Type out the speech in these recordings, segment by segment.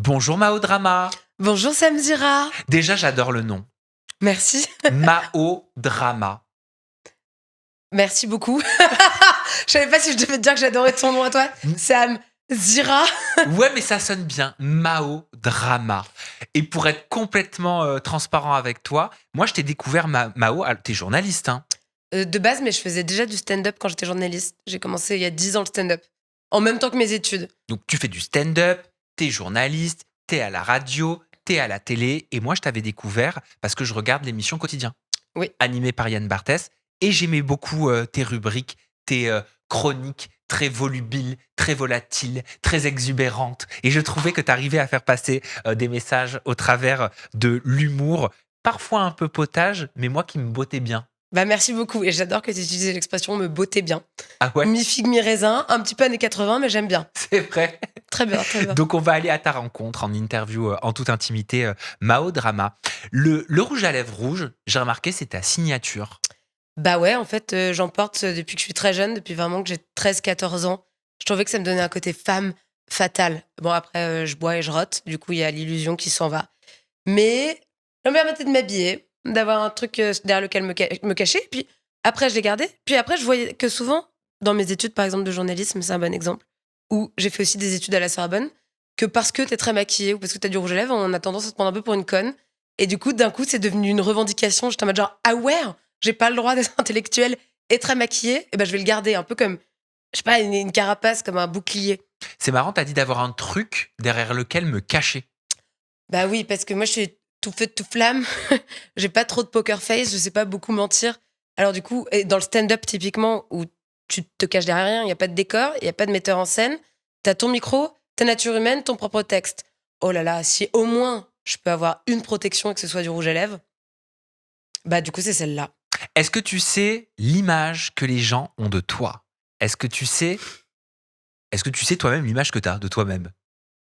Bonjour Mao Drama. Bonjour Samzira. Déjà, j'adore le nom. Merci. Mao Drama. Merci beaucoup. Je savais pas si je devais te dire que j'adorais ton nom à toi. Samzira. Ouais, mais ça sonne bien. Mao Drama. Et pour être complètement transparent avec toi, moi, je t'ai découvert Mao. T'es journaliste, hein? De base, mais je faisais déjà du stand-up quand j'étais journaliste. J'ai commencé il y a 10 ans le stand-up. En même temps que mes études. Donc, tu fais du stand-up, t'es journaliste, t'es à la radio, t'es à la télé. Et moi, je t'avais découvert parce que je regarde l'émission Quotidien. Oui. Animée par Yann Barthès. Et j'aimais beaucoup tes rubriques, tes chroniques très volubiles, très volatiles, très exubérantes. Et je trouvais que tu arrivais à faire passer des messages au travers de l'humour, parfois un peu potage, mais moi qui me bottais bien. Bah merci beaucoup. Et j'adore que tu utilises l'expression me botter bien. Ah ouais? Mi-figue, mi-raisin, un petit peu années 80, mais j'aime bien. C'est vrai. Très bien, très bien. Donc on va aller à ta rencontre en interview en toute intimité, Mao Drama. Le rouge à lèvres rouge, j'ai remarqué, c'est ta signature. Bah ouais, en fait, j'en porte depuis que je suis très jeune, depuis vraiment que j'ai 13-14 ans. Je trouvais que ça me donnait un côté femme fatale. Bon, après, je bois et je rote, du coup, il y a l'illusion qui s'en va. Mais ça me permettait de m'habiller, d'avoir un truc derrière lequel me cacher. Puis après, je l'ai gardé. Puis après, je voyais que souvent, dans mes études, par exemple, de journalisme, c'est un bon exemple, où j'ai fait aussi des études à la Sorbonne, que parce que t'es très maquillée ou parce que t'as du rouge à lèvres, on a tendance à se prendre un peu pour une conne. Et du coup, d'un coup, c'est devenu une revendication. J'étais en mode genre, ah ouais, j'ai pas le droit d'être intellectuelle et très maquillée, et ben je vais le garder un peu comme, je sais pas, une carapace, comme un bouclier. C'est marrant, t'as dit d'avoir un truc derrière lequel me cacher. Bah oui, parce que moi je suis tout feu, tout flamme. J'ai pas trop de poker face, je sais pas beaucoup mentir. Alors du coup, et dans le stand-up typiquement, où tu te caches derrière rien, il n'y a pas de décor, il n'y a pas de metteur en scène, t'as ton micro, ta nature humaine, ton propre texte. Oh là là, si au moins je peux avoir une protection et que ce soit du rouge à lèvres, bah du coup c'est celle-là. Est-ce que tu sais l'image que les gens ont de toi? Est-ce que tu sais toi-même l'image que tu as de toi-même?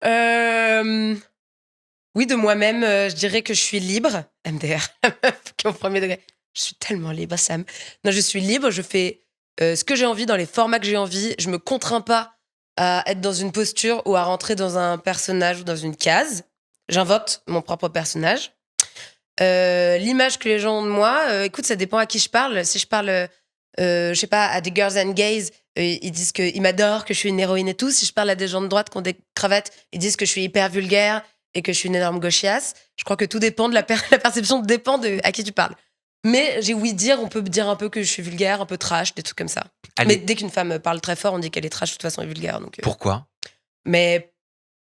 Euh... Oui, de moi-même, je dirais que je suis libre. MDR, la meuf qui est au premier degré. Je suis tellement libre, Sam. Non, je suis libre, je fais ce que j'ai envie dans les formats que j'ai envie. Je me contrains pas à être dans une posture ou à rentrer dans un personnage ou dans une case. J'invente mon propre personnage. L'image que les gens ont de moi, écoute, ça dépend à qui je parle. Si je parle, je sais pas, à des girls and gays, ils disent qu'ils m'adorent, que je suis une héroïne et tout. Si je parle à des gens de droite qui ont des cravates, ils disent que je suis hyper vulgaire et que je suis une énorme gauchiasse. Je crois que tout dépend de la perception dépend de à qui tu parles. Mais j'ai ouï dire, on peut dire un peu que je suis vulgaire, un peu trash, des trucs comme ça. Allez. Mais dès qu'une femme parle très fort, on dit qu'elle est trash de toute façon et vulgaire. Donc, Pourquoi? Mais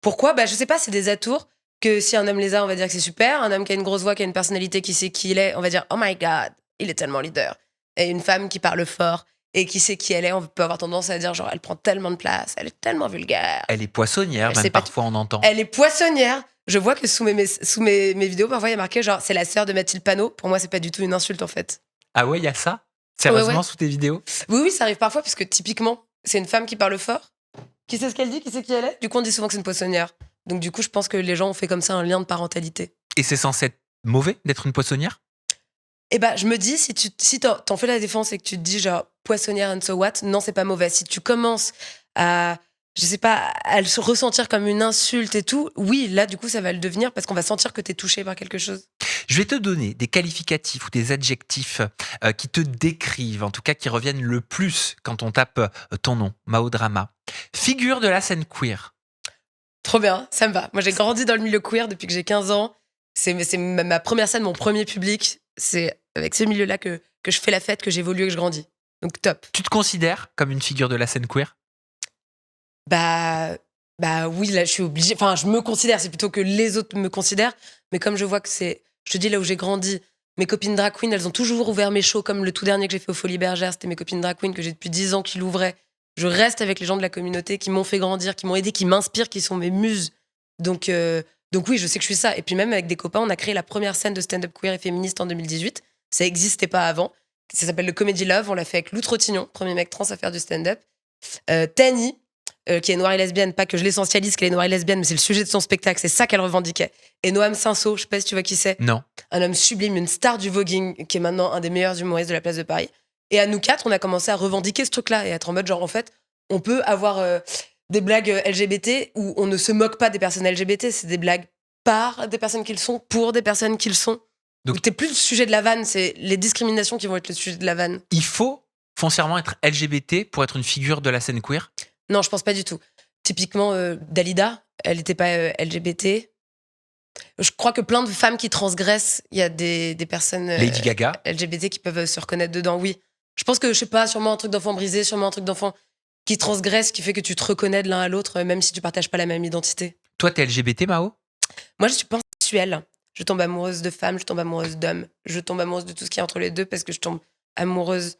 pourquoi? Bah je sais pas, c'est des atours que si un homme les a, on va dire que c'est super. Un homme qui a une grosse voix, qui a une personnalité, qui sait qui il est, on va dire oh my god, il est tellement leader. Et une femme qui parle fort et qui sait qui elle est, on peut avoir tendance à dire genre elle prend tellement de place, elle est tellement vulgaire. Elle est poissonnière, Elle même sait pas parfois on entend. Elle est poissonnière. Je vois que sous mes vidéos, parfois il y a marqué genre c'est la sœur de Mathilde Panot. Pour moi, c'est pas du tout une insulte en fait. Ah ouais, il y a ça? Sérieusement, Ouais. sous tes vidéos? Oui, ça arrive parfois parce que typiquement, c'est une femme qui parle fort, qui sait ce qu'elle dit, qui sait qui elle est. Du coup, on dit souvent que c'est une poissonnière. Donc du coup, je pense que les gens ont fait comme ça un lien de parentalité. Et c'est censé être mauvais d'être une poissonnière? Et bah, je me dis, si t'en fais la défense et que tu te dis genre poissonnière and so what, non, c'est pas mauvais. Si tu commences à, je sais pas, à le ressentir comme une insulte et tout, oui, là, du coup, ça va le devenir parce qu'on va sentir que t'es touché par quelque chose. Je vais te donner des qualificatifs ou des adjectifs qui te décrivent, en tout cas qui reviennent le plus quand on tape ton nom, Mao Drama. Figure de la scène queer. Trop bien, ça me va. Moi, j'ai grandi dans le milieu queer depuis que j'ai 15 ans. C'est ma première scène, mon premier public. C'est avec ce milieu-là que je fais la fête, que j'évolue et que je grandis. Donc, top. Tu te considères comme une figure de la scène queer? Bah oui, là, je suis obligée. Enfin, je me considère, c'est plutôt que les autres me considèrent. Mais comme je vois que c'est, je te dis là où j'ai grandi, mes copines drag queen, elles ont toujours ouvert mes shows, comme le tout dernier que j'ai fait au Folies Bergère, c'était mes copines drag queen que j'ai depuis 10 ans qui l'ouvraient. Je reste avec les gens de la communauté qui m'ont fait grandir, qui m'ont aidé, qui m'inspirent, qui sont mes muses. Donc oui, je sais que je suis ça. Et puis même avec des copains, on a créé la première scène de stand-up queer et féministe en 2018. Ça n'existait pas avant. Ça s'appelle le Comedy Love. On l'a fait avec Lou Trottignon, premier mec trans à faire du stand-up. Tani, qui est noire et lesbienne, pas que je l'essentialise qu'elle est noire et lesbienne, mais c'est le sujet de son spectacle, c'est ça qu'elle revendiquait. Et Noam Cinceau, je sais pas si tu vois qui c'est. Non. Un homme sublime, une star du voguing, qui est maintenant un des meilleurs humoristes de la place de Paris. Et à nous quatre, on a commencé à revendiquer ce truc-là et à être en mode genre, en fait, on peut avoir des blagues LGBT où on ne se moque pas des personnes LGBT, c'est des blagues par des personnes qu'ils sont, pour des personnes qu'ils sont. Donc t'es plus le sujet de la vanne, c'est les discriminations qui vont être le sujet de la vanne. Il faut foncièrement être LGBT pour être une figure de la scène queer? Non, je pense pas du tout. Typiquement, Dalida, elle n'était pas LGBT. Je crois que plein de femmes qui transgressent, il y a des personnes Lady Gaga? LGBT qui peuvent se reconnaître dedans, oui. Je pense que, je sais pas, sûrement un truc d'enfant brisé, sûrement un truc d'enfant qui transgresse, qui fait que tu te reconnais de l'un à l'autre, même si tu partages pas la même identité. Toi, t'es LGBT, Mao? Moi, je suis pansexuelle. Je tombe amoureuse de femmes, je tombe amoureuse d'hommes. Je tombe amoureuse de tout ce qui est entre les deux parce que je tombe amoureuse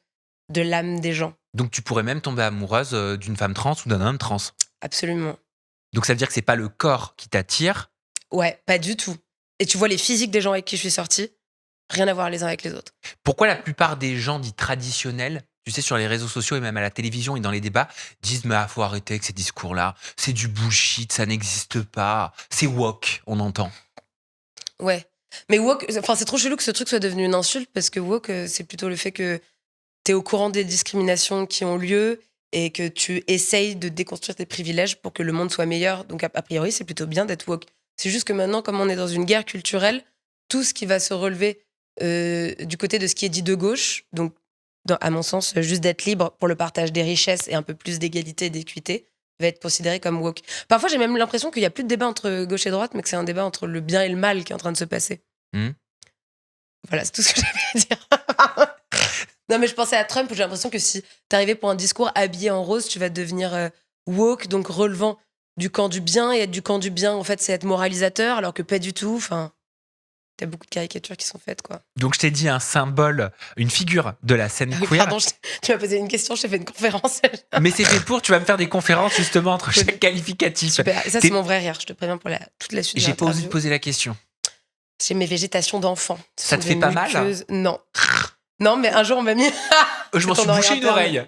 de l'âme des gens. Donc tu pourrais même tomber amoureuse d'une femme trans ou d'un homme trans. Absolument. Donc ça veut dire que c'est pas le corps qui t'attire. Ouais, pas du tout. Et tu vois les physiques des gens avec qui je suis sortie, rien à voir les uns avec les autres. Pourquoi la plupart des gens dits traditionnels, tu sais, sur les réseaux sociaux et même à la télévision et dans les débats, disent mais faut arrêter avec ces discours-là, c'est du bullshit, ça n'existe pas, c'est woke, on entend. Ouais. Mais woke, enfin, c'est trop chelou que ce truc soit devenu une insulte parce que woke, c'est plutôt le fait que t'es au courant des discriminations qui ont lieu et que tu essayes de déconstruire tes privilèges pour que le monde soit meilleur. Donc, a priori, c'est plutôt bien d'être woke. C'est juste que maintenant, comme on est dans une guerre culturelle, tout ce qui va se relever du côté de ce qui est dit de gauche, donc, à mon sens, juste d'être libre pour le partage des richesses et un peu plus d'égalité et d'équité, va être considéré comme woke. Parfois, j'ai même l'impression qu'il n'y a plus de débat entre gauche et droite, mais que c'est un débat entre le bien et le mal qui est en train de se passer. Voilà, c'est tout ce que j'avais à dire. Non, mais je pensais à Trump, où j'ai l'impression que si t'arrivais pour un discours habillé en rose, tu vas devenir woke, donc relevant du camp du bien, et être du camp du bien, en fait, c'est être moralisateur, alors que pas du tout. Enfin, t'as beaucoup de caricatures qui sont faites, quoi. Donc je t'ai dit un symbole, une figure de la scène queer. Pardon, tu m'as posé une question, je t'ai fait une conférence. Mais c'est fait pour, tu vas me faire des conférences justement entre chaque qualificatif. Super, et ça c'est mon vrai rire, je te préviens pour toute la suite de J'ai pas osé l'interview. te poser la question. J'ai mes végétations d'enfant. Ça te fait pas mal? Non. Non, mais un jour on m'a mis... Je m'en suis bouché une oreille.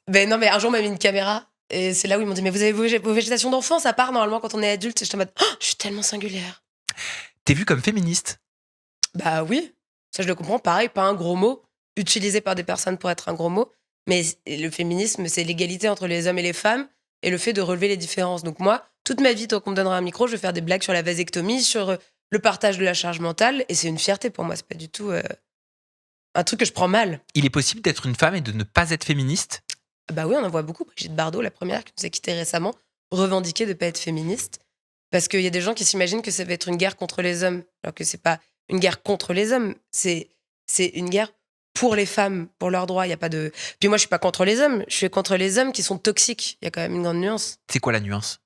Ben non, mais un jour on m'a mis une caméra et c'est là où ils m'ont dit mais vous avez vos végétations d'enfant, ça part normalement quand on est adulte. Et j'étais en mode je suis tellement singulière. T'es vue comme féministe? Bah oui, ça je le comprends. Pareil, pas un gros mot utilisé par des personnes pour être un gros mot, mais le féminisme c'est l'égalité entre les hommes et les femmes et le fait de relever les différences. Donc moi, toute ma vie, tant qu'on me donnera un micro, je vais faire des blagues sur la vasectomie, sur le partage de la charge mentale et c'est une fierté pour moi. C'est pas du tout un truc que je prends mal. Il est possible d'être une femme et de ne pas être féministe? Bah oui, on en voit beaucoup. Brigitte Bardot, la première qui nous a quittés récemment, revendiquait de ne pas être féministe. Parce qu'il y a des gens qui s'imaginent que ça va être une guerre contre les hommes. Alors que c'est pas une guerre contre les hommes. C'est une guerre pour les femmes, pour leurs droits. Il y a pas de... Puis moi, je suis pas contre les hommes. Je suis contre les hommes qui sont toxiques. Il y a quand même une grande nuance. C'est quoi la nuance?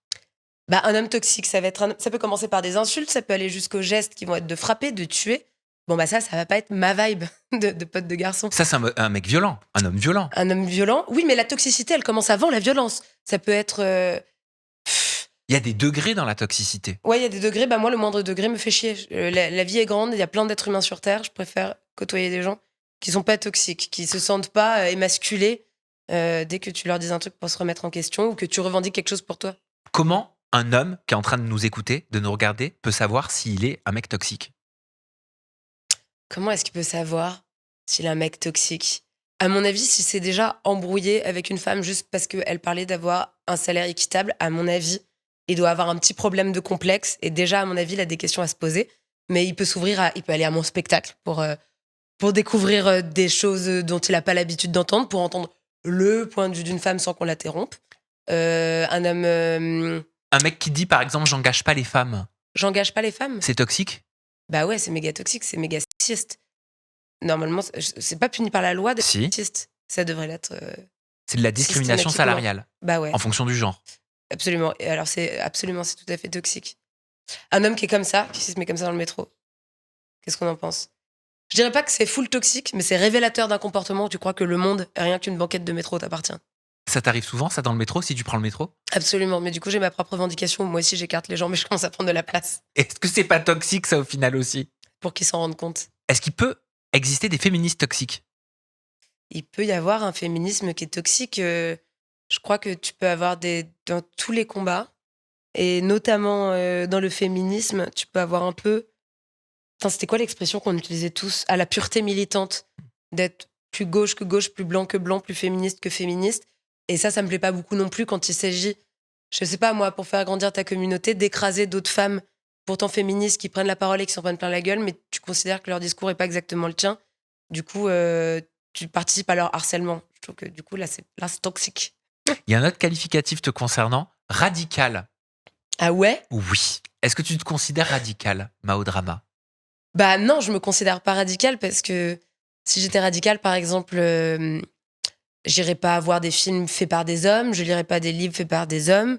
Bah, un homme toxique, ça peut commencer par des insultes, ça peut aller jusqu'aux gestes qui vont être de frapper, de tuer. Bon, bah ça va pas être ma vibe de pote de garçon. Ça, c'est un mec violent, un homme violent. Un homme violent, oui, mais la toxicité, elle commence avant la violence. Ça peut être... Il y a des degrés dans la toxicité. Ouais, il y a des degrés. Bah, moi, le moindre degré me fait chier. La vie est grande, il y a plein d'êtres humains sur Terre. Je préfère côtoyer des gens qui sont pas toxiques, qui se sentent pas émasculés dès que tu leur dis un truc pour se remettre en question ou que tu revendiques quelque chose pour toi. Comment un homme qui est en train de nous écouter, de nous regarder, peut savoir s'il est un mec toxique? Comment est-ce qu'il peut savoir s'il est un mec toxique? À mon avis, si c'est déjà embrouillé avec une femme juste parce qu'elle parlait d'avoir un salaire équitable, à mon avis, il doit avoir un petit problème de complexe. Et déjà, à mon avis, il a des questions à se poser. Mais il peut il peut aller à mon spectacle pour découvrir des choses dont il n'a pas l'habitude d'entendre, pour entendre le point de vue d'une femme sans qu'on l'interrompe. Un homme... Un mec qui dit, par exemple, j'engage pas les femmes. J'engage pas les femmes? C'est toxique? Bah ouais, c'est méga toxique, c'est méga sexiste. Normalement, c'est pas puni par la loi d'être Si. sexiste. Ça devrait l'être. C'est de la discrimination salariale. Bah ouais, En fonction du genre. absolument. Et alors, c'est tout à fait toxique. Un homme qui est comme ça, qui se met comme ça dans le métro. Qu'est-ce qu'on en pense? Je dirais pas que c'est full toxique, mais c'est révélateur d'un comportement où tu crois que le monde est rien qu'une banquette de métro t'appartient. Ça t'arrive souvent, ça, dans le métro, si tu prends le métro? Absolument. Mais du coup, j'ai ma propre revendication. Moi aussi, j'écarte les gens, mais je commence à prendre de la place Est-ce que c'est pas toxique, ça, au final aussi? pour qu'ils s'en rendent compte. Est-ce qu'il peut exister des féministes toxiques? Il peut y avoir un féminisme qui est toxique. Je crois que tu peux avoir dans tous les combats, et notamment dans le féminisme, tu peux avoir un peu... Enfin, c'était quoi l'expression qu'on utilisait tous? À la pureté militante, d'être plus gauche que gauche, plus blanc que blanc, plus féministe que féministe. Et ça me plaît pas beaucoup non plus quand il s'agit, je sais pas moi, pour faire grandir ta communauté, d'écraser d'autres femmes pourtant féministes qui prennent la parole et qui s'en prennent plein la gueule, mais tu considères que leur discours est pas exactement le tien. Du coup, tu participes à leur harcèlement. Je trouve que du coup, là, c'est toxique. Il y a un autre qualificatif te concernant, radical. Ah ouais? Oui. Est-ce que tu te considères radical, Mao Drama? Bah non, je me considère pas radicale parce que si j'étais radicale, par exemple, j'irais pas voir des films faits par des hommes, je lirais pas des livres faits par des hommes.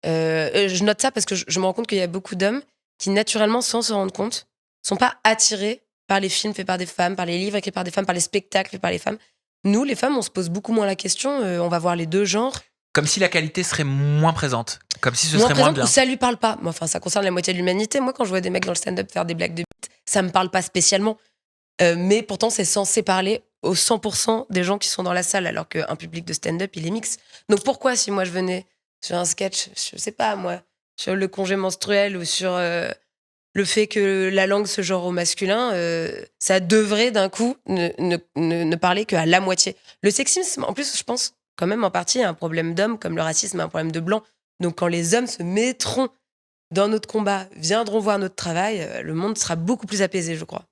Je note ça parce que je me rends compte qu'il y a beaucoup d'hommes qui, naturellement, sans se rendre compte, sont pas attirés par les films faits par des femmes, par les livres écrits par des femmes, par les spectacles faits par les femmes. Nous, les femmes, on se pose beaucoup moins la question. On va voir les deux genres. Comme si la qualité serait moins présente. Comme si ce Moins serait moins présente bien. ou ça lui parle pas. Moi, enfin, ça concerne la moitié de l'humanité. Moi, quand je vois des mecs dans le stand-up faire des blagues de bite, ça me parle pas spécialement. Mais pourtant, c'est censé parler aux 100% des gens qui sont dans la salle, alors qu'un public de stand-up, il est mix. Donc pourquoi, si moi je venais sur un sketch, je sais pas moi, sur le congé menstruel ou sur le fait que la langue se genre au masculin, ça devrait d'un coup ne parler qu'à la moitié. Le sexisme, en plus, je pense quand même en partie à un problème d'homme, comme le racisme est un problème de blanc. Donc quand les hommes se mettront dans notre combat, viendront voir notre travail, le monde sera beaucoup plus apaisé, je crois.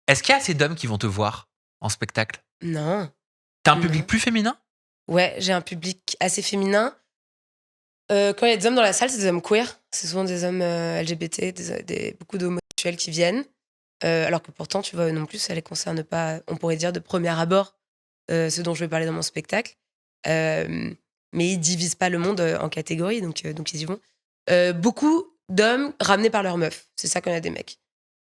Est-ce qu'il y a assez d'hommes qui vont te voir en spectacle? Non. T'as un Non. public plus féminin? Ouais, j'ai un public assez féminin. Quand il y a des hommes dans la salle, c'est des hommes queer. C'est souvent des hommes LGBT, beaucoup d'homosexuels qui viennent. Alors que pourtant, tu vois, eux non plus, ça les concerne pas, on pourrait dire, de premier abord, ce dont je vais parler dans mon spectacle. Mais ils divisent pas le monde en catégories, donc ils y vont. Beaucoup d'hommes ramenés par leur meuf. C'est ça qu'on a des mecs.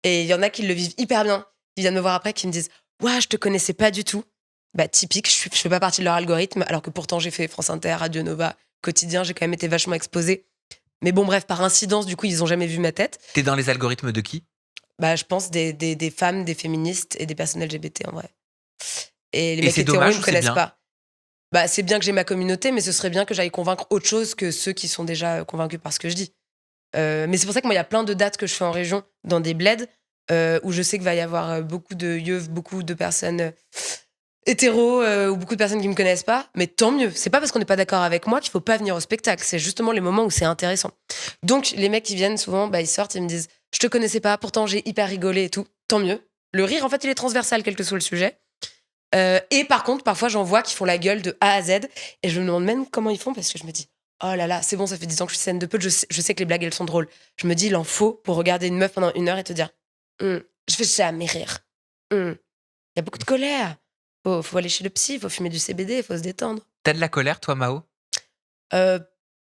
Et il y en a qui le vivent hyper bien. Ils viennent me voir après, qui me disent « Ouah, je te connaissais pas du tout ». Bah, typique, je fais pas partie de leur algorithme, alors que pourtant j'ai fait France Inter, Radio Nova, Quotidien, j'ai quand même été vachement exposée. Mais bon, bref, par incidence, du coup, ils ont jamais vu ma tête. T'es dans les algorithmes de qui? Bah, je pense des femmes, des féministes et des personnes LGBT, en vrai. Et les mecs c'est hétéros, dommage ils ou me c'est connaissent bien? pas. Bah, c'est bien que j'ai ma communauté, mais ce serait bien que j'aille convaincre autre chose que ceux qui sont déjà convaincus par ce que je dis. Mais c'est pour ça que moi, il y a plein de dates que je fais en région, dans des bleds, où je sais qu'il va y avoir beaucoup de yeux, beaucoup de personnes hétéros, ou beaucoup de personnes qui me connaissent pas. Mais tant mieux. C'est pas parce qu'on n'est pas d'accord avec moi qu'il faut pas venir au spectacle. C'est justement les moments où c'est intéressant. Donc, les mecs qui viennent souvent, bah, ils sortent, ils me disent « Je te connaissais pas, pourtant j'ai hyper rigolé et tout. » Tant mieux. Le rire, en fait, il est transversal, quel que soit le sujet. Et par contre, parfois, j'en vois qui font la gueule de A à Z. Et je me demande même comment ils font parce que je me dis oh là là, c'est bon, ça fait 10 ans que je suis scène de peu, je sais que les blagues, elles sont drôles. Je me dis, il en faut pour regarder une meuf pendant 1 heure et te dire je vais jamais rire. Il y a beaucoup de colère. Faut aller chez le psy, faut fumer du CBD, faut se détendre. T'as de la colère, toi, Mao?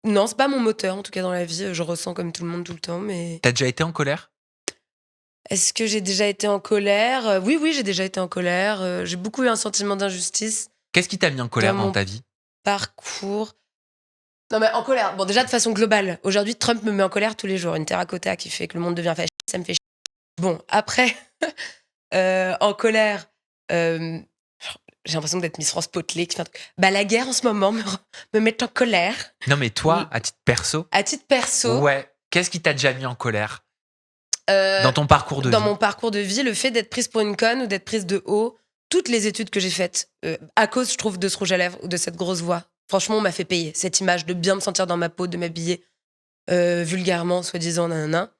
Non, c'est pas mon moteur, en tout cas dans la vie. Je ressens comme tout le monde tout le temps, mais... T'as déjà été en colère? Est-ce que j'ai déjà été en colère? Oui, j'ai déjà été en colère. J'ai beaucoup eu un sentiment d'injustice. Qu'est-ce qui t'a mis en colère Dans dans mon ta vie? Parcours. Non, mais en colère. Bon, déjà, de façon globale. Aujourd'hui, Trump me met en colère tous les jours. Une terracotta qui fait que le monde devient fasciste, ça me fait chier. Bon, après, en colère, j'ai l'impression d'être Miss France Potelé qui fait un truc. Bah, la guerre en ce moment me met en colère. Non, mais toi, à titre perso? À titre perso. Ouais. Qu'est-ce qui t'a déjà mis en colère? Dans ton parcours de vie? Dans mon parcours de vie, le fait d'être prise pour une conne ou d'être prise de haut, toutes les études que j'ai faites, à cause, je trouve, de ce rouge à lèvres ou de cette grosse voix, franchement, on m'a fait payer. Cette image de bien me sentir dans ma peau, de m'habiller vulgairement, soi-disant, nanana.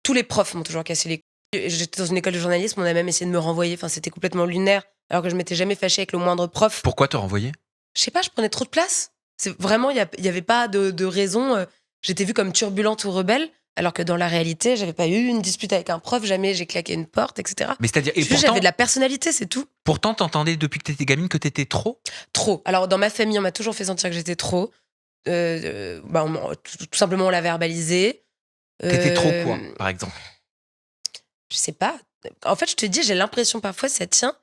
Tous les profs m'ont toujours cassé les couilles. J'étais dans une école de journalisme, on a même essayé de me renvoyer. Enfin, c'était complètement lunaire, alors que je m'étais jamais fâchée avec le moindre prof. Pourquoi te renvoyer? Je sais pas, je prenais trop de place. C'est vraiment, il y avait pas de raison. J'étais vue comme turbulente ou rebelle, alors que dans la réalité, j'avais pas eu une dispute avec un prof, jamais j'ai claqué une porte, etc. Mais c'est-à-dire, et Juste, pourtant, j'avais de la personnalité, c'est tout. pourtant, t'entendais depuis que t'étais gamine que t'étais trop? Trop. Alors, dans ma famille, on m'a toujours fait sentir que j'étais trop. Tout simplement, on l'a verbalisé. T'étais trop quoi, par exemple? Je sais pas. En fait, je te dis, j'ai l'impression parfois, ça tient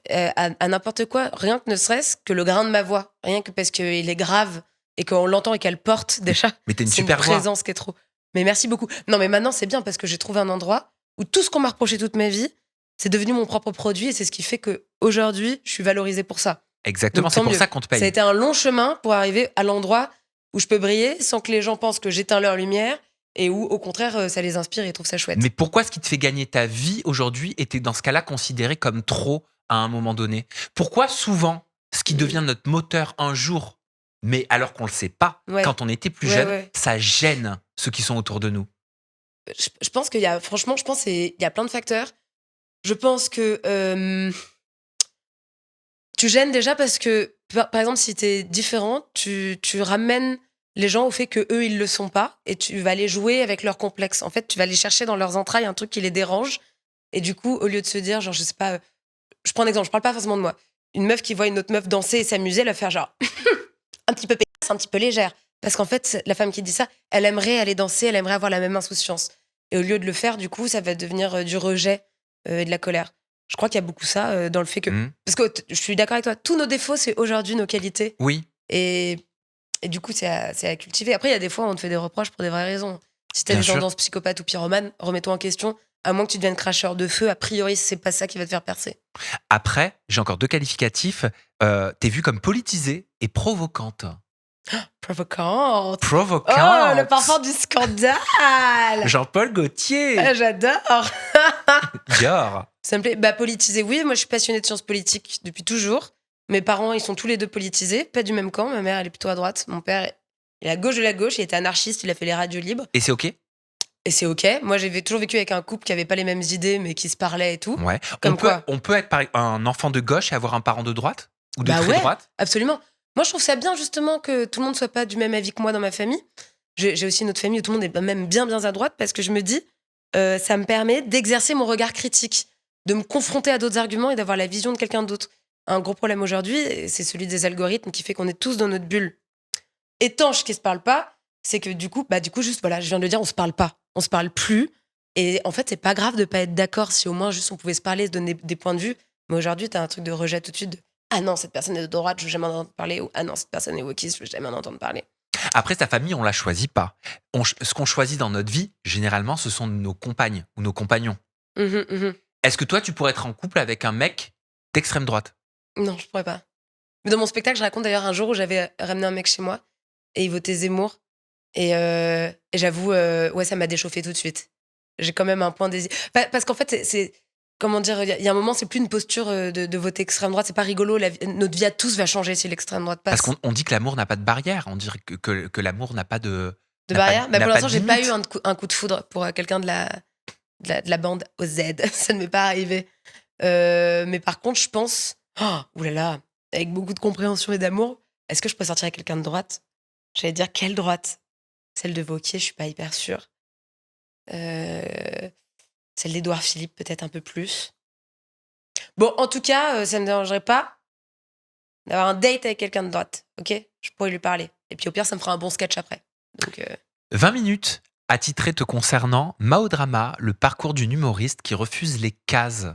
à n'importe quoi, rien que ne serait-ce que le grain de ma voix. Rien que parce qu'il est grave et qu'on l'entend et qu'elle porte déjà. Mais t'es une C'est super une voix. présence qui est trop. Mais merci beaucoup. Non, mais maintenant, c'est bien parce que j'ai trouvé un endroit où tout ce qu'on m'a reproché toute ma vie, c'est devenu mon propre produit et c'est ce qui fait qu'aujourd'hui, je suis valorisée pour ça. Exactement, Donc, c'est tant pour mieux. ça qu'on te paye. Ça a été un long chemin pour arriver à l'endroit où je peux briller sans que les gens pensent que j'éteins leur lumière et où, au contraire, ça les inspire et ils trouvent ça chouette. Mais pourquoi ce qui te fait gagner ta vie aujourd'hui était dans ce cas-là considéré comme trop à un moment donné? Pourquoi souvent, ce qui devient notre moteur un jour mais alors qu'on le sait pas, Ouais. quand on était plus Ouais, jeune, ouais. ça gêne ceux qui sont autour de nous. Je pense qu'il y a, franchement, il y a plein de facteurs. Je pense que tu gênes déjà parce que, par exemple, si t'es différent, tu ramènes les gens au fait que eux ils le sont pas et tu vas les jouer avec leurs complexes. En fait, tu vas aller chercher dans leurs entrailles un truc qui les dérange et du coup, au lieu de se dire, genre, je sais pas, je prends un exemple, je parle pas forcément de moi. Une meuf qui voit une autre meuf danser et s'amuser, elle va faire genre un petit peu pétasse, un petit peu légère. Parce qu'en fait, la femme qui dit ça, elle aimerait aller danser, elle aimerait avoir la même insouciance. Et au lieu de le faire, du coup, ça va devenir du rejet et de la colère. Je crois qu'il y a beaucoup ça dans le fait que. Hmm. Parce que je suis d'accord avec toi, tous nos défauts, c'est aujourd'hui nos qualités. Oui, Et, et du coup, c'est à cultiver. Après, il y a des fois où on te fait des reproches pour des vraies raisons. Si t'as Bien des sûr. tendances psychopathes ou pyromanes, remets-toi en question. À moins que tu deviennes cracheur de feu, a priori, c'est pas ça qui va te faire percer. Après, j'ai encore 2 qualificatifs. T'es vue comme politisée et provocante. Provocante. Provocante. Oh, le parfum du scandale. Jean-Paul Gaultier. Ah, j'adore. Dior. Ça me plaît. Bah, politisé, oui. Moi, je suis passionnée de sciences politiques depuis toujours. Mes parents, ils sont tous les deux politisés, pas du même camp. Ma mère, elle est plutôt à droite. Mon père, il est à gauche de la gauche. Il était anarchiste, il a fait les radios libres. Et c'est OK? Et c'est OK. Moi, j'ai toujours vécu avec un couple qui avait pas les mêmes idées, mais qui se parlait et tout. Ouais. Comme quoi. On peut être un enfant de gauche et avoir un parent de droite? Ou de Bah très ouais. droite? Absolument. Moi, je trouve ça bien, justement, que tout le monde soit pas du même avis que moi dans ma famille. J'ai aussi une autre famille où tout le monde est même bien à droite parce que je me dis, ça me permet d'exercer mon regard critique, de me confronter à d'autres arguments et d'avoir la vision de quelqu'un d'autre. Un gros problème aujourd'hui, c'est celui des algorithmes qui fait qu'on est tous dans notre bulle étanche qui se parle pas. C'est que du coup, juste voilà, je viens de le dire, on se parle pas, on se parle plus. Et en fait, c'est pas grave de pas être d'accord si au moins juste on pouvait se parler, se donner des points de vue. Mais aujourd'hui, t'as un truc de rejet tout de suite. Ah non, cette personne est de droite, je veux jamais en entendre parler. Ou ah non, cette personne est wokiste, je veux jamais en entendre parler. Après, sa famille, on la choisit pas. Ce qu'on choisit dans notre vie, généralement, ce sont nos compagnes ou nos compagnons. Mhm. Est-ce que toi, tu pourrais être en couple avec un mec d'extrême droite? Non, je pourrais pas. Mais dans mon spectacle, je raconte d'ailleurs un jour où j'avais ramené un mec chez moi et il votait Zemmour. Et j'avoue, ouais, ça m'a déchauffé tout de suite. J'ai quand même un point désir. Parce qu'en fait, c'est comment dire, il y a un moment, c'est plus une posture de voter extrême droite. C'est pas rigolo. Notre vie à tous va changer si l'extrême droite passe. Parce qu'on dit que l'amour n'a pas de barrière. On dirait que l'amour n'a pas de barrière. Mais n'a pour l'instant, de j'ai pas limite. eu un coup de foudre pour quelqu'un de la bande au Z. Ça ne m'est pas arrivé. Mais par contre, je pense, oulala, avec beaucoup de compréhension et d'amour, est-ce que je peux sortir avec quelqu'un de droite? J'allais dire quelle droite? Celle de Wauquiez, je suis pas hyper sûre. Celle d'Édouard Philippe, peut-être un peu plus. Bon, en tout cas, ça me dérangerait pas d'avoir un date avec quelqu'un de droite, ok? Je pourrais lui parler. Et puis au pire, ça me fera un bon sketch après. Donc, 20 minutes attitrées te concernant Maodrama, le parcours d'une humoriste qui refuse les cases.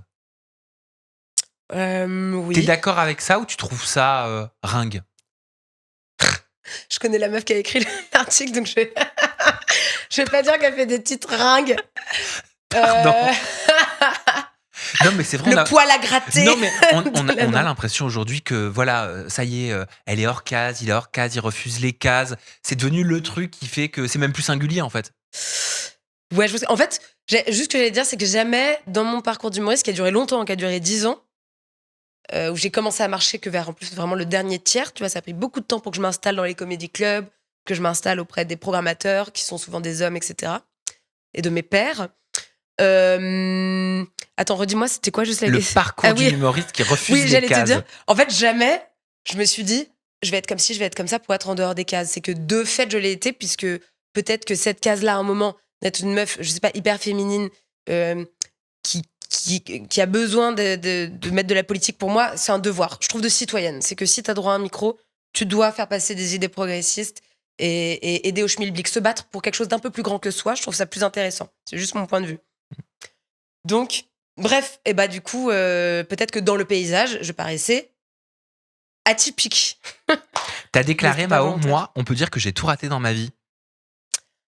oui. T'es d'accord avec ça ou tu trouves ça ringue? Je connais la meuf qui a écrit l'article, donc je vais pas dire qu'elle fait des titres ringues. Pardon. Non, mais c'est vrai. Le poil à gratter. Non, mais on a l'impression aujourd'hui que, voilà, ça y est, elle est hors case, il est hors case, il refuse les cases. C'est devenu le truc qui fait que c'est même plus singulier, en fait. Ouais, en fait, juste ce que j'allais dire, c'est que jamais, dans mon parcours d'humoriste, qui a duré longtemps, qui a duré 10 ans, où j'ai commencé à marcher que vers, en plus, vraiment le dernier tiers, tu vois, ça a pris beaucoup de temps pour que je m'installe dans les comédie clubs, que je m'installe auprès des programmateurs, qui sont souvent des hommes, etc., et de mes pairs. Attends, redis-moi, c'était quoi juste la Le question? parcours d'une humoriste qui refuse Oui, les j'allais cases. te dire. En fait, jamais je me suis dit, je vais être comme ci, je vais être comme ça pour être en dehors des cases. C'est que de fait, je l'ai été, puisque peut-être que cette case-là, à un moment, d'être une meuf, je sais pas, hyper féminine, qui a besoin de mettre de la politique, pour moi, c'est un devoir, je trouve, de citoyenne. C'est que si tu as droit à un micro, tu dois faire passer des idées progressistes et aider au schmilblick, se battre pour quelque chose d'un peu plus grand que soi. Je trouve ça plus intéressant. C'est juste mon point de vue. Donc, bref, et bah du coup, peut-être que dans le paysage, je paraissais atypique. T'as déclaré, Mais c'est pas Mao, volontaire. moi, on peut dire que j'ai tout raté dans ma vie.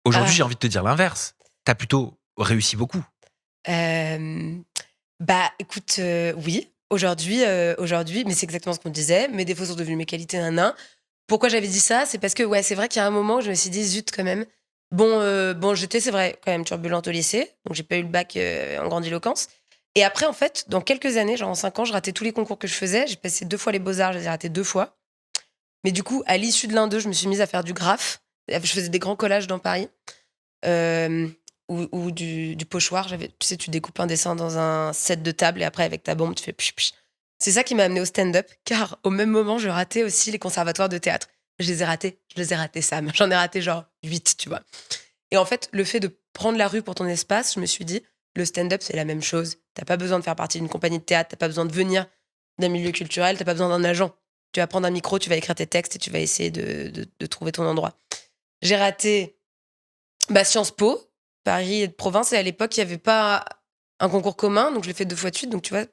Aujourd'hui, j'ai envie de te dire l'inverse. T'as plutôt réussi beaucoup. Bah, écoute, oui. Aujourd'hui, mais c'est exactement ce qu'on disait. Mes défauts sont devenus mes qualités, Pourquoi j'avais dit ça? C'est parce que, ouais, c'est vrai qu'il y a un moment où je me suis dit, zut, quand même. Bon, j'étais, c'est vrai, quand même turbulente au lycée. Donc, j'ai pas eu le bac en grandiloquence. Et après, en fait, dans quelques années, genre en 5 ans, je ratais tous les concours que je faisais. J'ai passé 2 fois les Beaux-Arts, je les ai ratés 2 fois. Mais du coup, à l'issue de l'un d'eux, je me suis mise à faire du graphe. Je faisais des grands collages dans Paris. Ou du pochoir. Tu sais, tu découpes un dessin dans un set de table et après, avec ta bombe, tu fais psh, psh. C'est ça qui m'a amené au stand-up, car au même moment, je ratais aussi les conservatoires de théâtre. Je les ai ratés, Sam. J'en ai raté genre 8, tu vois. Et en fait, le fait de prendre la rue pour ton espace, je me suis dit, le stand-up, c'est la même chose. T'as pas besoin de faire partie d'une compagnie de théâtre, t'as pas besoin de venir d'un milieu culturel, t'as pas besoin d'un agent. Tu vas prendre un micro, tu vas écrire tes textes et tu vas essayer de trouver ton endroit. J'ai raté Sciences Po, Paris et de province, et à l'époque, il n'y avait pas un concours commun, donc je l'ai fait 2 fois de suite. Donc tu vois,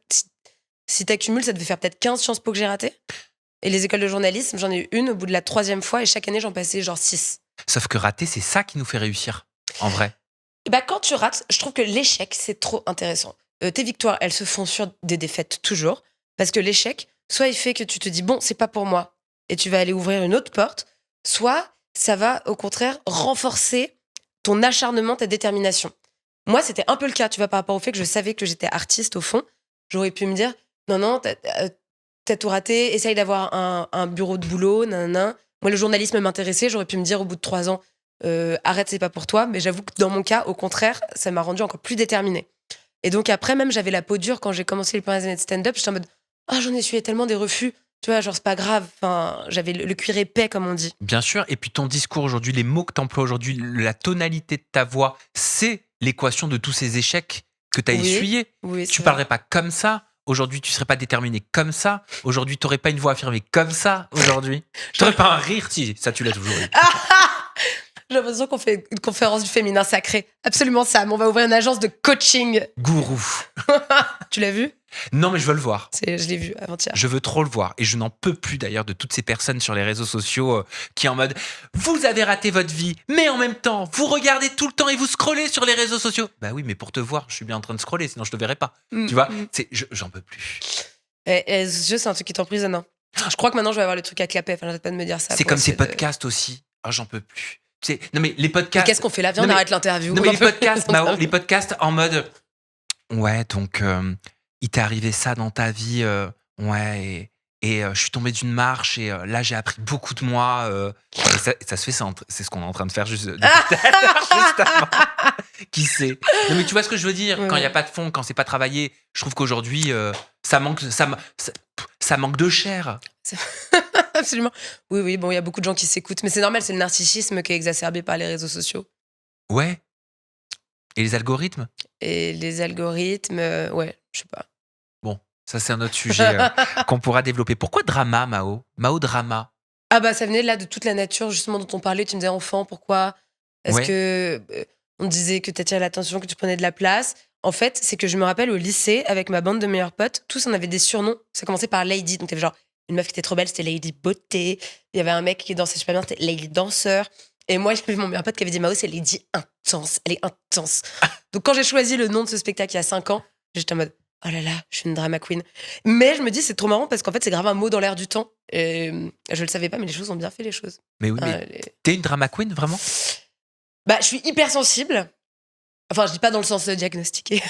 si t'accumules, ça devait faire peut-être 15 Sciences Po que j'ai raté. Et les écoles de journalisme, j'en ai eu une au bout de la 3e fois, et chaque année, j'en passais genre 6. Sauf que rater, c'est ça qui nous fait réussir, en vrai. Quand tu rates, je trouve que l'échec, c'est trop intéressant. Tes victoires, elles se font sur des défaites, toujours. Parce que l'échec, soit il fait que tu te dis, bon, c'est pas pour moi, et tu vas aller ouvrir une autre porte, soit ça va, au contraire, renforcer ton acharnement, ta détermination. Moi, c'était un peu le cas, tu vois, par rapport au fait que je savais que j'étais artiste, au fond. J'aurais pu me dire, non, t'as tout raté, essaye d'avoir un bureau de boulot, nanana. Moi, le journalisme m'intéressait, j'aurais pu me dire au bout de 3 ans, arrête, c'est pas pour toi. Mais j'avoue que dans mon cas, au contraire, ça m'a rendu encore plus déterminée. Et donc après, même, j'avais la peau dure quand j'ai commencé les premières années de stand-up. J'étais en mode, j'en ai essuyé tellement des refus. Tu vois, genre, c'est pas grave. Enfin, j'avais le cuir épais, comme on dit. Bien sûr. Et puis ton discours aujourd'hui, les mots que tu emploies aujourd'hui, la tonalité de ta voix, c'est l'équation de tous ces échecs que tu as essuyés. Oui, tu parlerais pas comme ça. Aujourd'hui, tu serais pas déterminé comme ça. Aujourd'hui, tu n'aurais pas une voix affirmée comme ça. Aujourd'hui, tu n'aurais pas un rire. Si, ça, tu l'as toujours eu. J'ai l'impression qu'on fait une conférence du féminin sacré. Absolument, Sam. On va ouvrir une agence de coaching. Gourou. Tu l'as vu ? Non, mais je veux le voir. Je l'ai vu avant-hier. Je veux trop le voir. Et je n'en peux plus d'ailleurs de toutes ces personnes sur les réseaux sociaux qui en mode « Vous avez raté votre vie, mais en même temps, vous regardez tout le temps et vous scrollez sur les réseaux sociaux. » Bah oui, mais pour te voir, je suis bien en train de scroller, sinon je te verrai pas. Tu vois, j'en peux plus. Ce jeu, c'est un truc qui t'emprisonne. Hein. Je crois que maintenant, je vais avoir le truc à clapper. Enfin, j'arrête pas de me dire ça. C'est comme ces podcasts aussi. J'en peux plus. Non mais les podcasts. Mais qu'est-ce qu'on fait là ? Viens, on arrête l'interview. Non mais les podcasts en mode ouais, donc il t'est arrivé ça dans ta vie, ouais, et je suis tombé d'une marche et là j'ai appris beaucoup de moi. Et ça se fait, c'est ce qu'on est en train de faire juste avant. Qui sait ? Non mais tu vois ce que je veux dire ? Quand il y a pas de fond, quand c'est pas travaillé, je trouve qu'aujourd'hui ça manque de chair. Absolument. Oui, bon, il y a beaucoup de gens qui s'écoutent, mais c'est normal, c'est le narcissisme qui est exacerbé par les réseaux sociaux. Ouais. Et les algorithmes ? Et les algorithmes, ouais, je sais pas. Bon, ça c'est un autre sujet qu'on pourra développer. Pourquoi drama, Mao ? Mao drama ? Ça venait là de toute la nature, justement, dont on parlait. Tu me disais enfant, pourquoi ? Est-ce que on disait que tu attirais l'attention, que tu prenais de la place ? En fait, c'est que je me rappelle au lycée, avec ma bande de meilleurs potes, tous on avait des surnoms. Ça commençait par Lady, donc t'avais genre une meuf qui était trop belle, c'était Lady Beauté. Il y avait un mec qui dansait super bien, c'était Lady Danseur. Et moi, j'avais mon meilleur pote qui avait dit Mao, c'est Lady Intense. Elle est intense. Donc, quand j'ai choisi le nom de ce spectacle il y a 5 ans, j'étais en mode oh là là, je suis une drama queen. Mais je me dis, c'est trop marrant parce qu'en fait, c'est grave un mot dans l'air du temps. Et je le savais pas, mais les choses ont bien fait les choses. Mais oui, mais t'es une drama queen, vraiment ? Je suis hyper sensible. Enfin, je dis pas dans le sens diagnostiqué.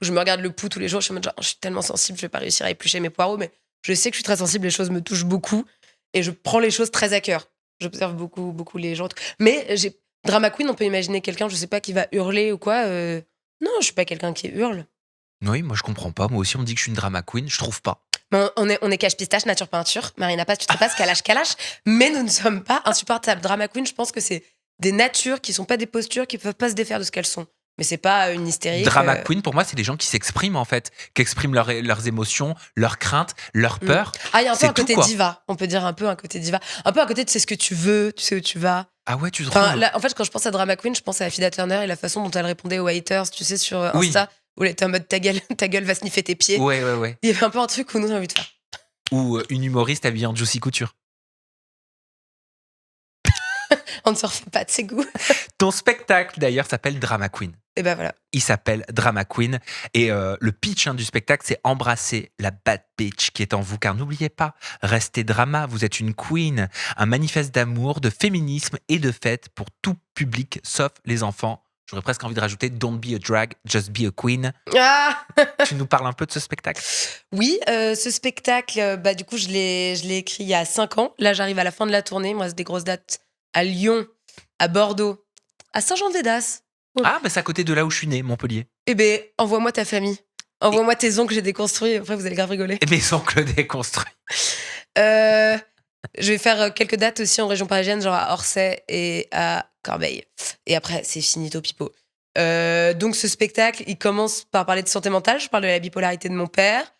Je me regarde le pouls tous les jours, je suis en mode genre, je suis tellement sensible, je vais pas réussir à éplucher mes poireaux, mais je sais que je suis très sensible, les choses me touchent beaucoup et je prends les choses très à cœur. J'observe beaucoup, beaucoup les gens. Mais drama queen, on peut imaginer quelqu'un, je sais pas, qui va hurler ou quoi. Non, je suis pas quelqu'un qui hurle. Oui, moi je comprends pas. Moi aussi, on me dit que je suis une drama queen, je trouve pas. On est cache-pistache, nature peinture. Marina Paz, tu te passes, calache. Mais nous ne sommes pas insupportables. Drama queen, je pense que c'est des natures qui sont pas des postures, qui peuvent pas se défaire de ce qu'elles sont. Mais c'est pas une hystérie. Drama queen, pour moi, c'est des gens qui s'expriment en fait, qui expriment leurs émotions, leurs craintes, leurs peurs. Il y a un peu un côté diva. On peut dire un peu un côté diva. Un peu un côté, tu sais ce que tu veux, tu sais où tu vas. Ah ouais, tu te trouves. Là, en fait, quand je pense à drama queen, je pense à Fida Turner et la façon dont elle répondait aux haters, tu sais, sur Insta, où elle était en mode ta gueule va sniffer tes pieds. Ouais. Il y avait un peu un truc où nous on a envie de faire. Ou une humoriste habillée en Juicy Couture. On ne se refait pas de ses goûts. Ton spectacle, d'ailleurs, s'appelle Drama Queen. Et ben voilà. Il s'appelle Drama Queen. Et le pitch du spectacle, c'est embrasser la bad bitch qui est en vous. Car n'oubliez pas, restez drama, vous êtes une queen. Un manifeste d'amour, de féminisme et de fête pour tout public, sauf les enfants J'aurais presque envie de rajouter Don't be a drag, just be a queen. Ah Tu nous parles un peu de ce spectacle? Oui, ce spectacle, du coup, je l'ai écrit il y a 5 ans. Là, j'arrive à la fin de la tournée. Il me reste des grosses dates à Lyon, à Bordeaux, à Saint-Jean-de-Védas. Ah, c'est à côté de là où je suis né, Montpellier. Eh ben, envoie-moi ta famille. Envoie-moi tes oncles que j'ai déconstruits. Après, vous allez grave rigoler. Et mes oncles déconstruits. Je vais faire quelques dates aussi en région parisienne, genre à Orsay et à Corbeil. Et après, c'est finito pipo. Donc ce spectacle, il commence par parler de santé mentale. Je parle de la bipolarité de mon père.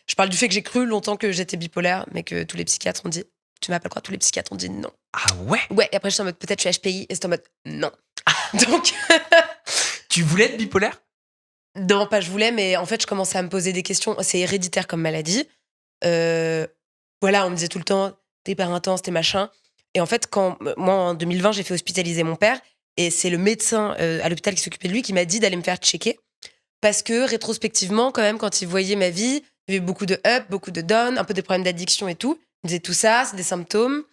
Je parle du fait que j'ai cru longtemps que j'étais bipolaire, mais que tous les psychiatres ont dit, tu m'as pas le croire, tous les psychiatres ont dit non. Ah ouais? Ouais, et après je suis en mode, peut-être je suis HPI, et c'est en mode, non. Donc, Tu voulais être bipolaire? non, pas je voulais, mais en fait, je commençais à me poser des questions. C'est héréditaire comme maladie. Voilà, on me disait tout le temps, t'es hyper intense, t'es machin. Et en fait, moi, en 2020, j'ai fait hospitaliser mon père, et c'est le médecin à l'hôpital qui s'occupait de lui qui m'a dit d'aller me faire checker. Parce que rétrospectivement, quand même, quand il voyait ma vie, il y avait beaucoup de up, beaucoup de down, un peu des problèmes d'addiction et tout. Il me disait tout ça, c'est des symptômes.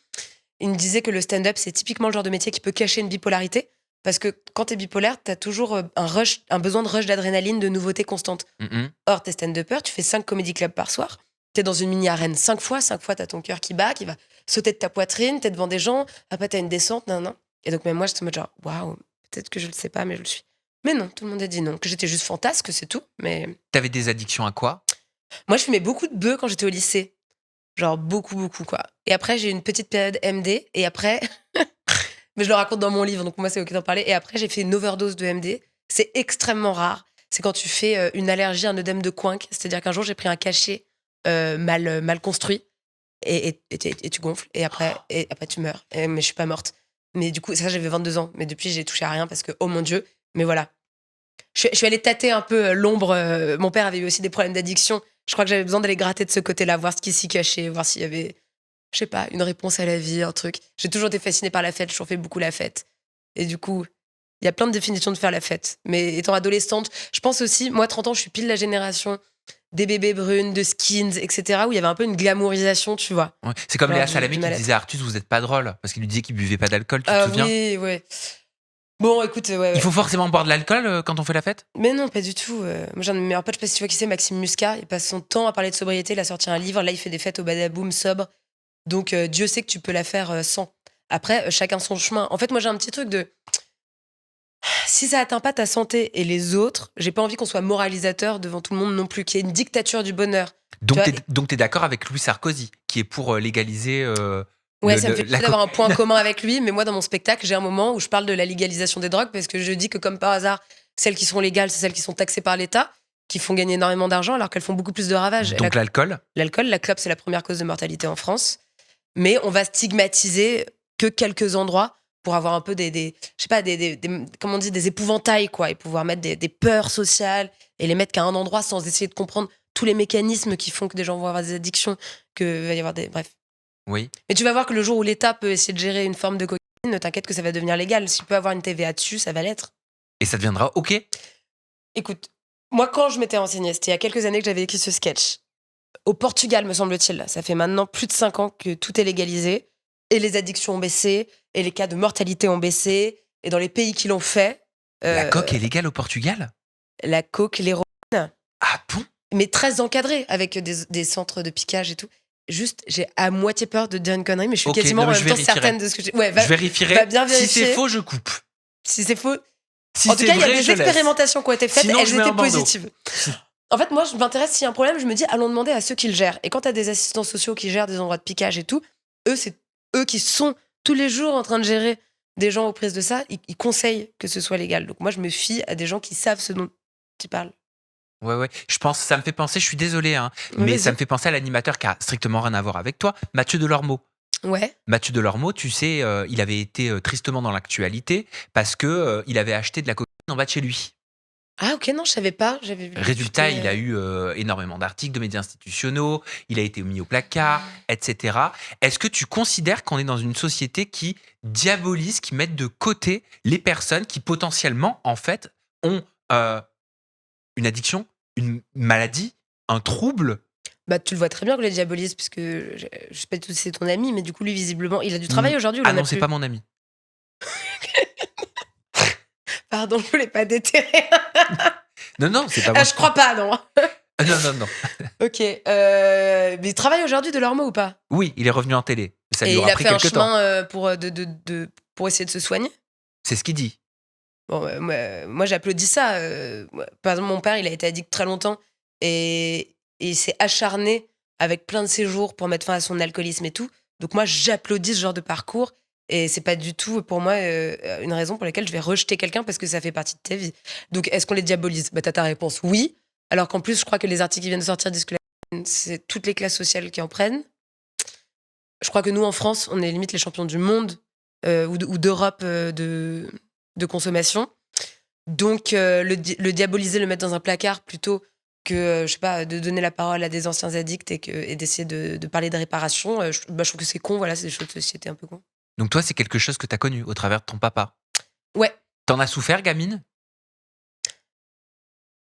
Il me disait que le stand-up, c'est typiquement le genre de métier qui peut cacher une bipolarité. Parce que quand t'es bipolaire, t'as toujours un besoin de rush d'adrénaline, de nouveauté constante. Or, t'es stand-upper, tu fais 5 comédie clubs par soir. T'es dans une mini-arène 5 fois t'as ton cœur qui bat, qui va sauter de ta poitrine, t'es devant des gens, après t'as une descente, nan. Et donc même moi, j'étais en mode genre, waouh, peut-être que je le sais pas, mais je le suis. Mais non, tout le monde a dit non, que j'étais juste fantasque, c'est tout. Mais T'avais des addictions à quoi? moi, je fumais beaucoup de bœufs quand j'étais au lycée. Genre beaucoup, beaucoup, quoi. Et après, j'ai eu une petite période MD, et après... mais je le raconte dans mon livre, donc moi, c'est ok d'en parler. Et après, j'ai fait une overdose de MD. C'est extrêmement rare. C'est quand tu fais une allergie, un œdème de Coinck. C'est-à-dire qu'un jour, j'ai pris un cachet mal construit et tu gonfles. Et après, tu meurs. Mais je suis pas morte. Mais du coup, ça, j'avais 22 ans. Mais depuis, j'ai touché à rien parce que, oh mon Dieu. Mais voilà. Je suis allée tâter un peu l'ombre. Mon père avait eu aussi des problèmes d'addiction. Je crois que j'avais besoin d'aller gratter de ce côté-là, voir ce qui s'y cachait, voir s'il y avait, je sais pas, une réponse à la vie, un truc. J'ai toujours été fascinée par la fête, j'ai toujours fait beaucoup la fête. Et du coup, il y a plein de définitions de faire la fête. Mais étant adolescente, je pense aussi, moi, 30 ans, je suis pile la génération des bébés brunes, de skins, etc., où il y avait un peu une glamourisation, tu vois. Ouais. C'est comme Genre Léa du Salamé qui mal-être. disait à Artus, vous êtes pas drôle, parce qu'il lui disait qu'il buvait pas d'alcool, tu te souviens? Oui, ouais. Bon, écoute, ouais. Il faut forcément boire de l'alcool quand on fait la fête? Mais non, pas du tout. Moi, j'ai un de mes meilleurs potes, je sais pas si tu vois qui c'est, Maxime Muscat. Il passe son temps à parler de sobriété. Il a sorti un livre. Là, il fait des fêtes au Badaboum sobre. Donc, Dieu sait que tu peux la faire sans. Après, chacun son chemin. En fait, moi, j'ai un petit truc de. Si ça atteint pas ta santé et les autres, j'ai pas envie qu'on soit moralisateur devant tout le monde non plus, qu'il y ait une dictature du bonheur. Donc, Tu vois, t'es d'accord avec Louis Sarkozy, qui est pour légaliser. Ouais, ça me fait plaisir d'avoir un point commun avec lui, mais moi, dans mon spectacle, j'ai un moment où je parle de la légalisation des drogues parce que je dis que, comme par hasard, celles qui sont légales, c'est celles qui sont taxées par l'État, qui font gagner énormément d'argent alors qu'elles font beaucoup plus de ravages. Donc, l'alcool? L'alcool, la clope, c'est la première cause de mortalité en France. Mais on va stigmatiser que quelques endroits pour avoir un peu je sais pas, comment on dit, des épouvantails, quoi, et pouvoir mettre des peurs sociales et les mettre qu'à un endroit sans essayer de comprendre tous les mécanismes qui font que des gens vont avoir des addictions, que va y avoir bref. Oui. Mais tu vas voir que le jour où l'État peut essayer de gérer une forme de cocaïne, ne t'inquiète que ça va devenir légal. S'il peut avoir une TVA dessus, ça va l'être. Et ça deviendra OK? Écoute, moi, quand je m'étais renseignée, c'était il y a quelques années que j'avais écrit ce sketch. Au Portugal, me semble-t-il, ça fait maintenant plus de 5 ans que tout est légalisé, et les addictions ont baissé, et les cas de mortalité ont baissé, et dans les pays qui l'ont fait... La coke est légale au Portugal? La coke, l'héroïne... Ah bon? Mais très encadré, avec des centres de piquage et tout. Juste, j'ai à moitié peur de dire une connerie, mais je suis quasiment en même temps certaine de ce que j'ai... Ouais, je vérifierai. Va bien vérifier. Si c'est faux, je coupe. Si c'est faux... Si en tout cas, il y a vrai, des expérimentations qui ont été faites, sinon, elles étaient positives. Si. En fait, moi, je m'intéresse, s'il y a un problème, je me dis, allons demander à ceux qui le gèrent. Et quand t'as des assistants sociaux qui gèrent des endroits de piquage et tout, eux, c'est eux qui sont tous les jours en train de gérer des gens aux prises de ça, ils conseillent que ce soit légal. Donc moi, je me fie à des gens qui savent ce dont ils parlent. Ouais. Je pense, ça me fait penser, je suis désolé, hein, mais ça me fait penser à l'animateur qui a strictement rien à voir avec toi, Mathieu Delormeau. Ouais. Mathieu Delormeau, tu sais, il avait été tristement dans l'actualité parce que il avait acheté de la cocaïne en bas de chez lui. Ah ok, non, je savais pas. Résultat, il a eu énormément d'articles de médias institutionnels, il a été mis au placard, etc. Est-ce que tu considères qu'on est dans une société qui diabolise, qui met de côté les personnes qui potentiellement, en fait, ont une addiction, une maladie, un trouble? Bah, tu le vois très bien que les diabolise, puisque je sais pas du tout si c'est ton ami, mais du coup, lui, visiblement, il a du travail aujourd'hui ou il en a non, c'est plus pas mon ami. Pardon, je voulais pas déterrer. Non, c'est pas moi. Je crois pas, non. Non. Ok. Mais ils travaillent aujourd'hui de leurs mots ou pas? Oui, il est revenu en télé. Ça lui Et il aura a pris fait un quelques temps. chemin pour essayer de se soigner? C'est ce qu'il dit. Bon, moi j'applaudis ça. Par exemple, mon père, il a été addict très longtemps et il s'est acharné avec plein de séjours pour mettre fin à son alcoolisme et tout. Donc moi, j'applaudis ce genre de parcours et c'est pas du tout pour moi une raison pour laquelle je vais rejeter quelqu'un parce que ça fait partie de ta vie. Donc est-ce qu'on les diabolise? Bah t'as ta réponse, oui. Alors qu'en plus, je crois que les articles qui viennent de sortir disent que c'est toutes les classes sociales qui en prennent. Je crois que nous, en France, on est limite les champions du monde ou d'Europe de consommation. Donc, le diaboliser, le mettre dans un placard plutôt que, je sais pas, de donner la parole à des anciens addicts et d'essayer de parler de réparation, je trouve que c'est con, voilà, c'est des choses de société un peu con. Donc toi, c'est quelque chose que t'as connu au travers de ton papa. Ouais. T'en as souffert, gamine?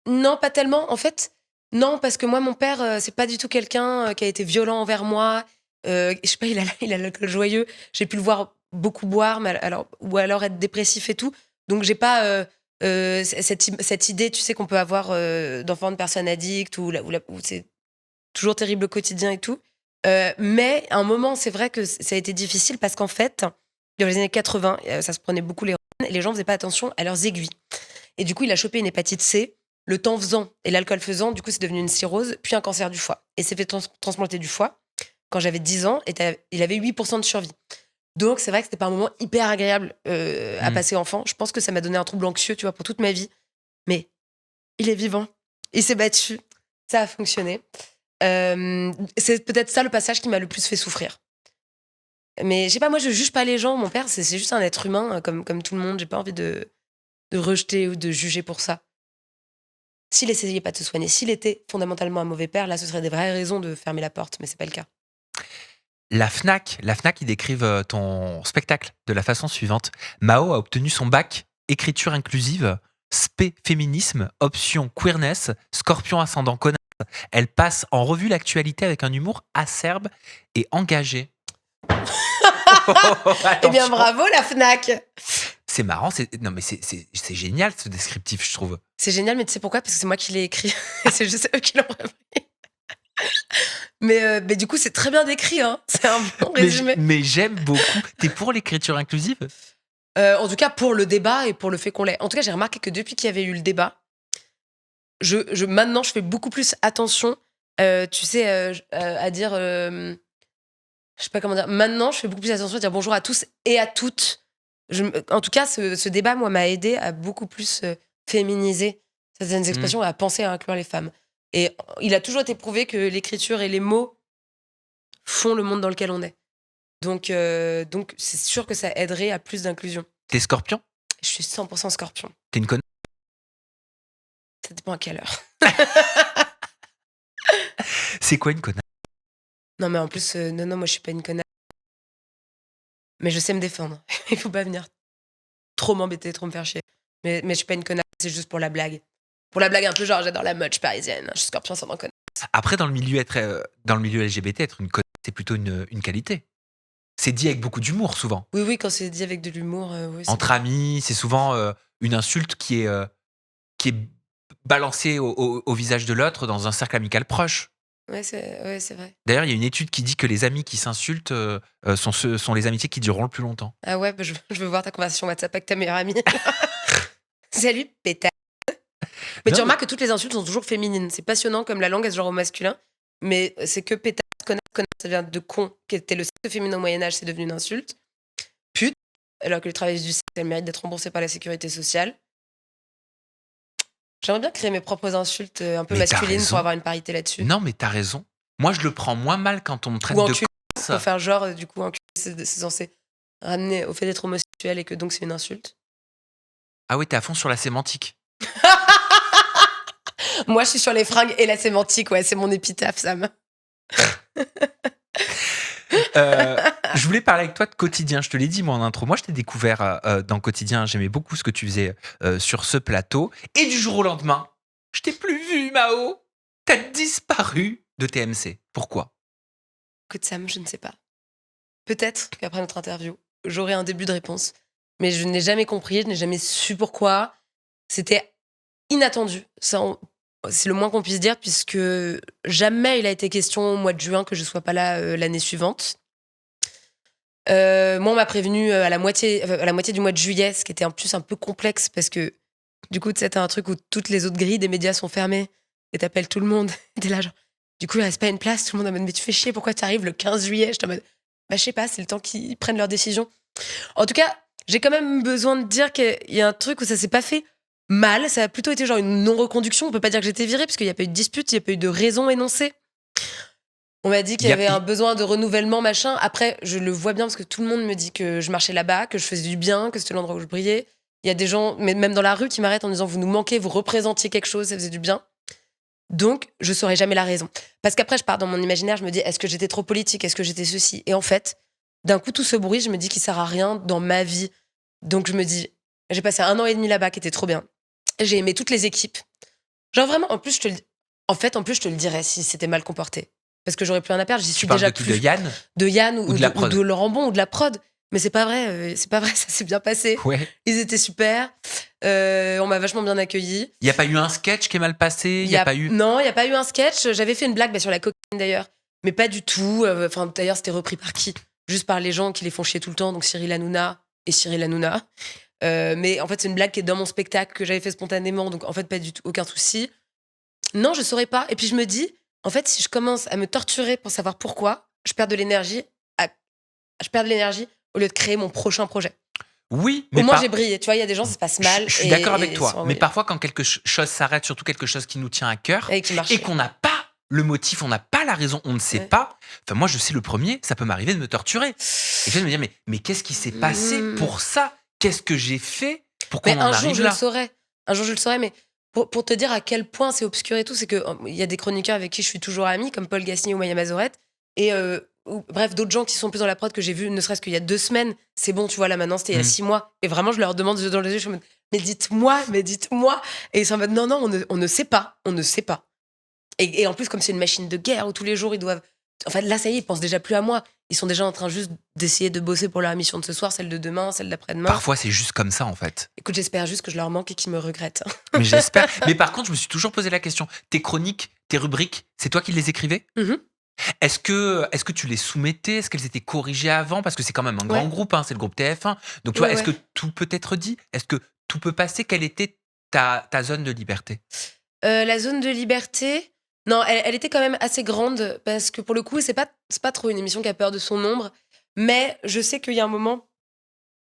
Non, pas tellement. En fait, non, parce que moi, mon père, c'est pas du tout quelqu'un qui a été violent envers moi. Je sais pas, il a l'alcool joyeux. J'ai pu le voir beaucoup boire, ou alors être dépressif et tout. Donc, j'ai pas cette idée, tu sais, qu'on peut avoir d'enfants de personnes addictes où c'est toujours terrible au quotidien et tout. Mais à un moment, c'est vrai que ça a été difficile parce qu'en fait, dans les années 80, ça se prenait beaucoup les hormones et les gens faisaient pas attention à leurs aiguilles. Et du coup, il a chopé une hépatite C. Le temps faisant et l'alcool faisant, du coup, c'est devenu une cirrhose, puis un cancer du foie. Et s'est fait transplanter du foie quand j'avais 10 ans et il avait 8% de survie. Donc, c'est vrai que c'était pas un moment hyper agréable à passer enfant. Je pense que ça m'a donné un trouble anxieux, tu vois, pour toute ma vie. Mais il est vivant. Il s'est battu. Ça a fonctionné. C'est peut-être ça le passage qui m'a le plus fait souffrir. Mais je sais pas, moi, je juge pas les gens. Mon père, c'est juste un être humain comme tout le monde. J'ai pas envie de rejeter ou de juger pour ça. S'il essayait pas de se soigner, s'il était fondamentalement un mauvais père, là, ce serait des vraies raisons de fermer la porte, mais c'est pas le cas. La Fnac, ils décrivent ton spectacle de la façon suivante. Mao a obtenu son bac écriture inclusive, spé féminisme, option queerness, scorpion ascendant connasse. Elle passe en revue l'actualité avec un humour acerbe et engagé. Eh bien, Attention. bravo, la Fnac. C'est marrant, c'est génial ce descriptif, je trouve. C'est génial, mais tu sais pourquoi? Parce que c'est moi qui l'ai écrit. C'est juste eux qui l'ont repris. Mais du coup, c'est très bien décrit, hein. C'est un bon résumé. Mais j'aime beaucoup. T'es pour l'écriture inclusive? En tout cas, pour le débat et pour le fait qu'on l'ait. En tout cas, j'ai remarqué que depuis qu'il y avait eu le débat, maintenant, je fais beaucoup plus attention, tu sais, à dire. Je sais pas comment dire. Maintenant, je fais beaucoup plus attention à dire bonjour à tous et à toutes. En tout cas, ce débat, moi, m'a aidé à beaucoup plus féminiser certaines expressions et à penser à inclure les femmes. Et il a toujours été prouvé que l'écriture et les mots font le monde dans lequel on est. Donc c'est sûr que ça aiderait à plus d'inclusion. T'es scorpion? Je suis 100% scorpion. T'es une connasse? Ça dépend à quelle heure. C'est quoi une connasse? Non, mais en plus, non, moi, je suis pas une connasse. Mais je sais me défendre. Il faut pas venir trop m'embêter, trop me faire chier. Mais je suis pas une connasse, c'est juste pour la blague. Pour la blague un peu genre, j'adore la moche parisienne. Je suis scorpion sans connasse. Après, dans le milieu LGBT, être une connasse, c'est plutôt une qualité. C'est dit avec beaucoup d'humour, souvent. Oui, quand c'est dit avec de l'humour, oui. Entre amis, c'est souvent une insulte qui est balancée au visage de l'autre dans un cercle amical proche. Ouais, c'est vrai. D'ailleurs, il y a une étude qui dit que les amis qui s'insultent sont les amitiés qui dureront le plus longtemps. Ah ouais, bah, je veux voir ta conversation WhatsApp avec ta meilleure amie. Salut, pétard. Mais Non, tu remarques que toutes les insultes sont toujours féminines. C'est passionnant comme la langue est ce genre au masculin. Mais c'est que pétard, connasse, ça vient de con, qui était le sexe féminin au Moyen-Âge, c'est devenu une insulte. Pute, alors que les travailleuses du sexe, elles méritent d'être remboursées par la sécurité sociale. J'aimerais bien créer mes propres insultes un peu Mais t'as masculines raison. pour avoir une parité là-dessus. Non, mais t'as raison. Moi, je le prends moins mal quand on me traite Ou de enculé, connasse. pour faire genre, du coup, enculé, c'est censé ramener au fait d'être homosexuel et que donc c'est une insulte. Ah oui, t'es à fond sur la sémantique. Moi, je suis sur les fringues et la sémantique, ouais, c'est mon épitaphe, Sam. Je voulais parler avec toi de Quotidien. Je te l'ai dit, moi, en intro. Moi, je t'ai découvert dans Quotidien. J'aimais beaucoup ce que tu faisais sur ce plateau. Et du jour au lendemain, je t'ai plus vu, Mao. T'as disparu de TMC. Pourquoi? Écoute, Sam, je ne sais pas. Peut-être qu'après notre interview, j'aurai un début de réponse. mais je n'ai jamais compris, je n'ai jamais su pourquoi. C'était inattendu. C'est le moins qu'on puisse dire, puisque jamais il a été question au mois de juin que je sois pas là l'année suivante. Moi, on m'a prévenu à la moitié du mois de juillet, ce qui était en plus un peu complexe parce que du coup, c'était un truc où toutes les autres grilles des médias sont fermées et t'appelles tout le monde. Et t'es là, genre, du coup, il reste pas une place. Tout le monde est en mode, mais tu fais chier, pourquoi t'arrives le 15 juillet? J'étais en mode, bah, je sais pas, c'est le temps qu'ils prennent leurs décisions. En tout cas, j'ai quand même besoin de dire qu'il y a un truc où ça s'est pas fait mal. Ça a plutôt été genre une non-reconduction. On peut pas dire que j'étais virée parce qu'il n'y a pas eu de dispute, il n'y a pas eu de raison énoncée. On m'a dit qu'il y avait un besoin de renouvellement, machin. Après, je le vois bien parce que tout le monde me dit que je marchais là-bas, que je faisais du bien, que c'était l'endroit où je brillais. Il y a des gens, même dans la rue, qui m'arrêtent en disant vous nous manquez, vous représentiez quelque chose, ça faisait du bien. Donc, je saurais jamais la raison. Parce qu'après, je pars dans mon imaginaire, je me dis est-ce que j'étais trop politique, est-ce que j'étais ceci? Et en fait, d'un coup, tout ce bruit, je me dis qu'il sert à rien dans ma vie. Donc, je me dis j'ai passé 1 an et demi là-bas qui était trop bien. J'ai aimé toutes les équipes. Genre vraiment, en plus, je te le dirais si c'était mal comporté. Parce que j'aurais plus rien à perdre. J'y suis déjà plus. De Yann De Yann ou de Laurent Bon ou de la prod. Mais c'est pas vrai, ça s'est bien passé. Ouais. Ils étaient super. On m'a vachement bien accueilli. Il y a pas eu un sketch qui est mal passé? Non, il y a pas eu un sketch. J'avais fait une blague sur la cocaïne d'ailleurs, mais pas du tout. Enfin, d'ailleurs, c'était repris par qui? Juste par les gens qui les font chier tout le temps, donc Cyril Hanouna et Cyril Hanouna. Mais en fait, c'est une blague qui est dans mon spectacle que j'avais fait spontanément, donc en fait, pas du tout, aucun souci. Non, je saurais pas. Et puis je me dis, en fait, si je commence à me torturer pour savoir pourquoi, je perds de l'énergie. Au lieu de créer mon prochain projet. Oui, mais au moins j'ai brillé. Tu vois, il y a des gens, ça se passe mal. Je suis d'accord avec toi. Mais parfois, quand quelque chose s'arrête, surtout quelque chose qui nous tient à cœur, et qu'on n'a pas le motif, on n'a pas la raison, on ne sait pas. Enfin, moi, je sais le premier, ça peut m'arriver de me torturer. Et je vais me dire, mais qu'est-ce qui s'est passé pour ça? Qu'est-ce que j'ai fait pour qu'on en arrive là? Un jour, je le saurais, mais pour te dire à quel point c'est obscur et tout, c'est qu'il y a des chroniqueurs avec qui je suis toujours amie, comme Paul Gassigny ou Maya Mazorette, et bref, d'autres gens qui sont plus dans la prod que j'ai vu, ne serait-ce qu'il y a 2 semaines. C'est bon, tu vois, là maintenant, c'était il y a 6 mois. Et vraiment, je leur demande dans les yeux, je me dis, mais dites-moi. Et ils sont en mode, non, on ne sait pas. Et en plus, comme c'est une machine de guerre où tous les jours, ils doivent. En fait, là, ça y est, ils pensent déjà plus à moi. Ils sont déjà en train juste d'essayer de bosser pour leur émission de ce soir, celle de demain, celle d'après-demain. Parfois, c'est juste comme ça, en fait. Écoute, j'espère juste que je leur manque et qu'ils me regrettent. Mais j'espère. Mais par contre, je me suis toujours posé la question. Tes chroniques, tes rubriques, c'est toi qui les écrivais? Est-ce que tu les soumettais? Est-ce qu'elles étaient corrigées avant? Parce que c'est quand même un grand groupe, hein, c'est le groupe TF1. Donc, tu vois, est-ce que tout peut être dit? Est-ce que tout peut passer? Quelle était ta zone de liberté? La zone de liberté, non, elle était quand même assez grande parce que pour le coup, c'est pas trop une émission qui a peur de son ombre. Mais je sais qu'il y a un moment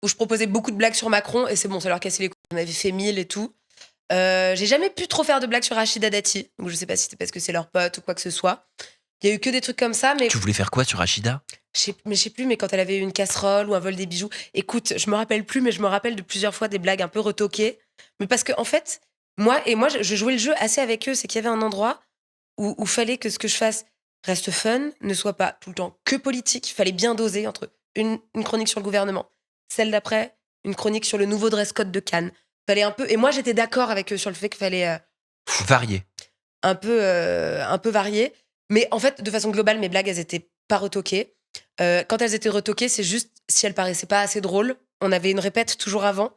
où je proposais beaucoup de blagues sur Macron et c'est bon, ça leur cassait les couilles. On avait fait 1000 et tout. J'ai jamais pu trop faire de blagues sur Rachida Dati. Donc, je sais pas si c'était parce que c'est leur pote ou quoi que ce soit. Il y a eu que des trucs comme ça. Mais tu voulais faire quoi sur Rachida? Je sais plus, mais quand elle avait eu une casserole ou un vol des bijoux. Écoute, je me rappelle plus, mais je me rappelle de plusieurs fois des blagues un peu retoquées. Mais parce que, en fait, moi, je jouais le jeu assez avec eux. C'est qu'il y avait un endroit où fallait que ce que je fasse reste fun, ne soit pas tout le temps que politique. Il fallait bien doser entre une chronique sur le gouvernement, celle d'après, une chronique sur le nouveau dress code de Cannes. Fallait un peu. Et moi, j'étais d'accord avec eux sur le fait qu'il fallait. Varier. Un peu varier. Mais en fait, de façon globale, mes blagues, elles étaient pas retoquées. Quand elles étaient retoquées, c'est juste si elles paraissaient pas assez drôles. On avait une répète toujours avant.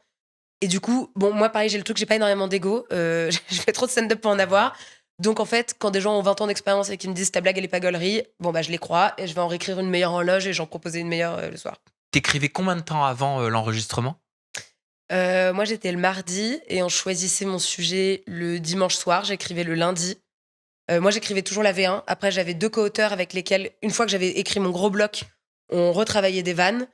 Et du coup, bon, moi, pareil, j'ai le truc, j'ai pas énormément d'ego. Je fais trop de stand-up pour en avoir. Donc, en fait, quand des gens ont 20 ans d'expérience et qui me disent ta blague, elle est pas gaulerie, bon, bah, je les crois et je vais en réécrire une meilleure en loge et j'en proposais une meilleure le soir. T'écrivais combien de temps avant l'enregistrement? Moi, j'étais le mardi et on choisissait mon sujet le dimanche soir. J'écrivais le lundi. Moi, j'écrivais toujours la V1. Après, j'avais 2 co-auteurs avec lesquels, une fois que j'avais écrit mon gros bloc, on retravaillait des vannes.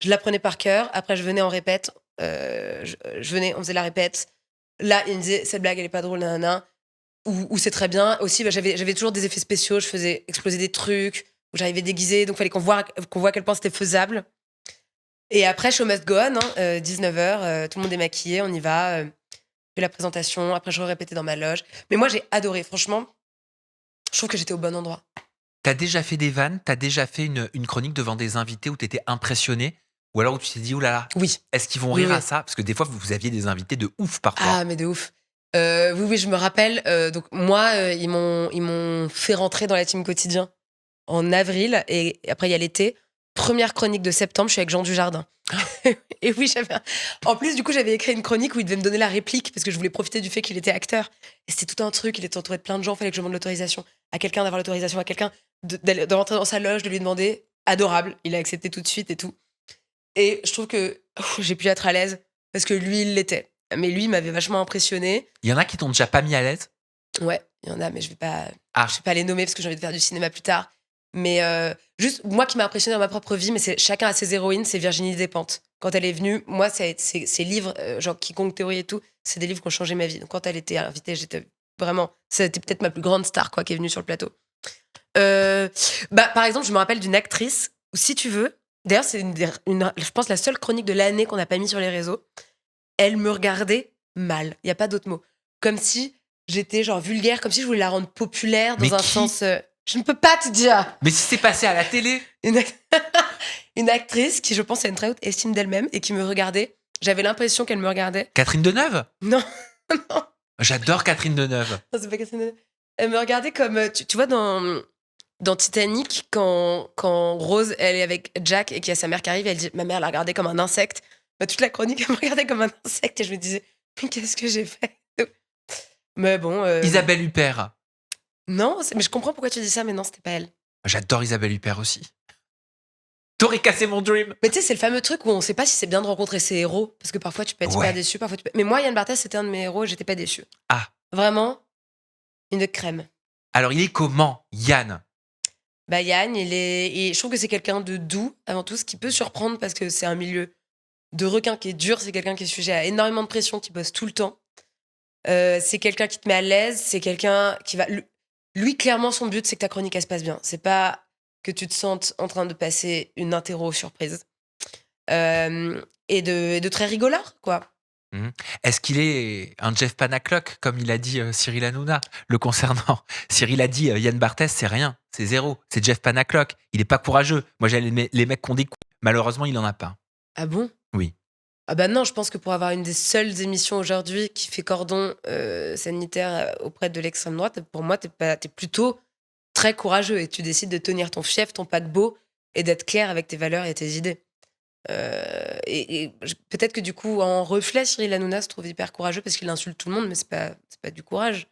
Je l'apprenais par cœur. Après, je venais en répète. Je venais, on faisait la répète. Là, il me disait, cette blague, elle est pas drôle, nanana. Ou c'est très bien. Aussi, bah, j'avais toujours des effets spéciaux. Je faisais exploser des trucs. Où j'arrivais déguisée. Donc, il fallait qu'on voit à quel point c'était faisable. Et après, show must go on. 19h, tout le monde est maquillé. On y va. Je fais la présentation. Après, je répétais dans ma loge. Mais moi, j'ai adoré. Franchement, je trouve que j'étais au bon endroit. T'as déjà fait des vannes? T'as déjà fait une chronique devant des invités où t'étais impressionné? Ou alors où tu t'es dit, oh là là, oui. Est-ce qu'ils vont rire à ça? Parce que des fois, vous aviez des invités de ouf parfois. Ah, mais de ouf. Oui, je me rappelle. Donc moi, ils m'ont fait rentrer dans la team quotidien en avril. Et après, il y a l'été. première chronique de septembre, je suis avec Jean Dujardin. Et oui, en plus, du coup, j'avais écrit une chronique où il devait me donner la réplique parce que je voulais profiter du fait qu'il était acteur. Et c'était tout un truc, il était entouré de plein de gens, il fallait que je demande l'autorisation à quelqu'un, d'avoir l'autorisation à quelqu'un, de rentrer dans sa loge, de lui demander. Adorable, il a accepté tout de suite et tout. Et je trouve que j'ai pu être à l'aise parce que lui, il l'était. Mais lui, il m'avait vachement impressionné. Il y en a qui t'ont déjà pas mis à l'aise? Ouais, il y en a, mais je vais pas les nommer parce que j'ai envie de faire du cinéma plus tard. Mais juste, moi qui m'a impressionné dans ma propre vie, mais chacun a ses héroïnes, c'est Virginie Despentes. Quand elle est venue, moi, ces livres, genre Quiconque Théorie et tout, c'est des livres qui ont changé ma vie. Donc quand elle était invitée, j'étais vraiment... C'était peut-être ma plus grande star, quoi, qui est venue sur le plateau. Par exemple, je me rappelle d'une actrice, où si tu veux, d'ailleurs, c'est je pense la seule chronique de l'année qu'on n'a pas mis sur les réseaux, elle me regardait mal, il n'y a pas d'autre mot. Comme si j'étais genre vulgaire, comme si je voulais la rendre populaire dans un sens... je ne peux pas te dire. Mais si c'est passé à la télé. Une actrice qui, je pense, a une très haute estime d'elle-même et qui me regardait. J'avais l'impression qu'elle me regardait. Catherine Deneuve? Non, non. J'adore Catherine Deneuve. Non, c'est pas Catherine Deneuve. Elle me regardait comme... Tu vois, dans Titanic, quand Rose, elle est avec Jack et qu'il y a sa mère qui arrive, elle dit « Ma mère la regardait comme un insecte. » Toute la chronique, elle me regardait comme un insecte et je me disais « Mais qu'est-ce que j'ai fait ?» Mais bon... Isabelle Huppert. Non, mais je comprends pourquoi tu dis ça, mais non, c'était pas elle. J'adore Isabelle Huppert aussi. T'aurais cassé mon dream. Mais tu sais, c'est le fameux truc où on sait pas si c'est bien de rencontrer ses héros, parce que parfois tu peux être hyper déçu, parfois Mais moi, Yann Barthès, c'était un de mes héros et j'étais pas déçue. Ah. Vraiment, une crème. Alors, il est comment, Yann? Yann, et je trouve que c'est quelqu'un de doux, avant tout, ce qui peut surprendre parce que c'est un milieu de requins qui est dur, c'est quelqu'un qui est sujet à énormément de pression, qui bosse tout le temps. C'est quelqu'un qui te met à l'aise, c'est quelqu'un qui va... Lui, clairement, son but, c'est que ta chronique, elle se passe bien. C'est pas que tu te sentes en train de passer une interro surprise. Et de très rigolard, quoi. Est-ce qu'il est un Jeff Panaclock, comme il a dit Cyril Hanouna, le concernant? Cyril a dit Yann Barthès, c'est rien, c'est zéro, c'est Jeff Panaclock. Il est pas courageux. Moi, j'ai les mecs qui ont des coups. Malheureusement, il en a pas. Ah bon? Oui. Ah bah non, je pense que pour avoir une des seules émissions aujourd'hui qui fait cordon sanitaire auprès de l'extrême droite, pour moi, t'es plutôt très courageux et tu décides de tenir ton fief, ton paquebot et d'être clair avec tes valeurs et tes idées. Peut-être que du coup, en reflet, Cyril Hanouna se trouve hyper courageux parce qu'il insulte tout le monde, mais c'est pas du courage.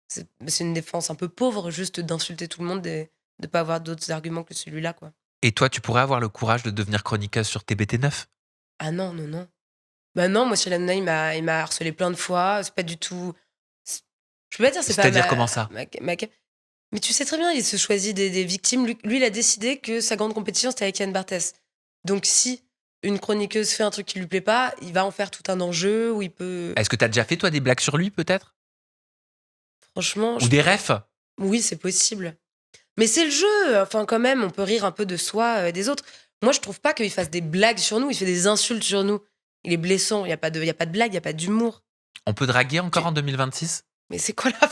C'est une défense un peu pauvre, juste d'insulter tout le monde et de pas avoir d'autres arguments que celui-là, quoi. Et toi, tu pourrais avoir le courage de devenir chroniqueuse sur TBT9? Ah non, non, non. Bah non, moi, Cyril Hanouna, il m'a harcelé plein de fois. C'est pas du tout... Je peux pas dire, C'est-à-dire comment ça? Mais tu sais très bien, il se choisit des victimes. Lui, il a décidé que sa grande compétition, c'était avec Yann Barthès. Donc si une chroniqueuse fait un truc qui lui plaît pas, il va en faire tout un enjeu où il peut... Est-ce que t'as déjà fait, toi, des blagues sur lui, peut-être? Franchement... Ou des refs? Oui, c'est possible. Mais c'est le jeu. Enfin, quand même, on peut rire un peu de soi et des autres. Moi, je trouve pas qu'il fasse des blagues sur nous. Il fait des insultes sur nous. Il est blessant. Il y a pas de blague, il y a pas d'humour. On peut draguer encore en 2026? Mais c'est quoi la...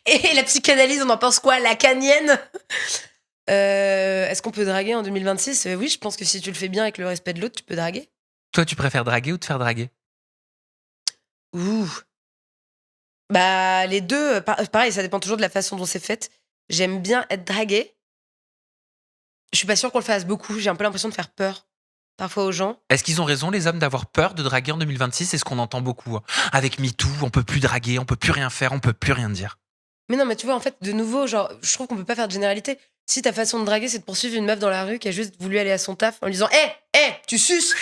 Et la psychanalyse, on en pense quoi? Lacanienne? Est-ce qu'on peut draguer en 2026? Oui, je pense que si tu le fais bien avec le respect de l'autre, tu peux draguer. Toi, tu préfères draguer ou te faire draguer? Ouh. Bah, les deux, pareil, ça dépend toujours de la façon dont c'est fait. J'aime bien être draguée. Je suis pas sûre qu'on le fasse beaucoup. J'ai un peu l'impression de faire peur parfois aux gens. Est-ce qu'ils ont raison, les hommes, d'avoir peur de draguer en 2026? C'est ce qu'on entend beaucoup. Avec MeToo, on peut plus draguer, on peut plus rien faire, on peut plus rien dire. Mais non, mais tu vois, en fait, de nouveau, genre, je trouve qu'on peut pas faire de généralité. Si ta façon de draguer, c'est de poursuivre une meuf dans la rue qui a juste voulu aller à son taf en lui disant Hé, tu suces!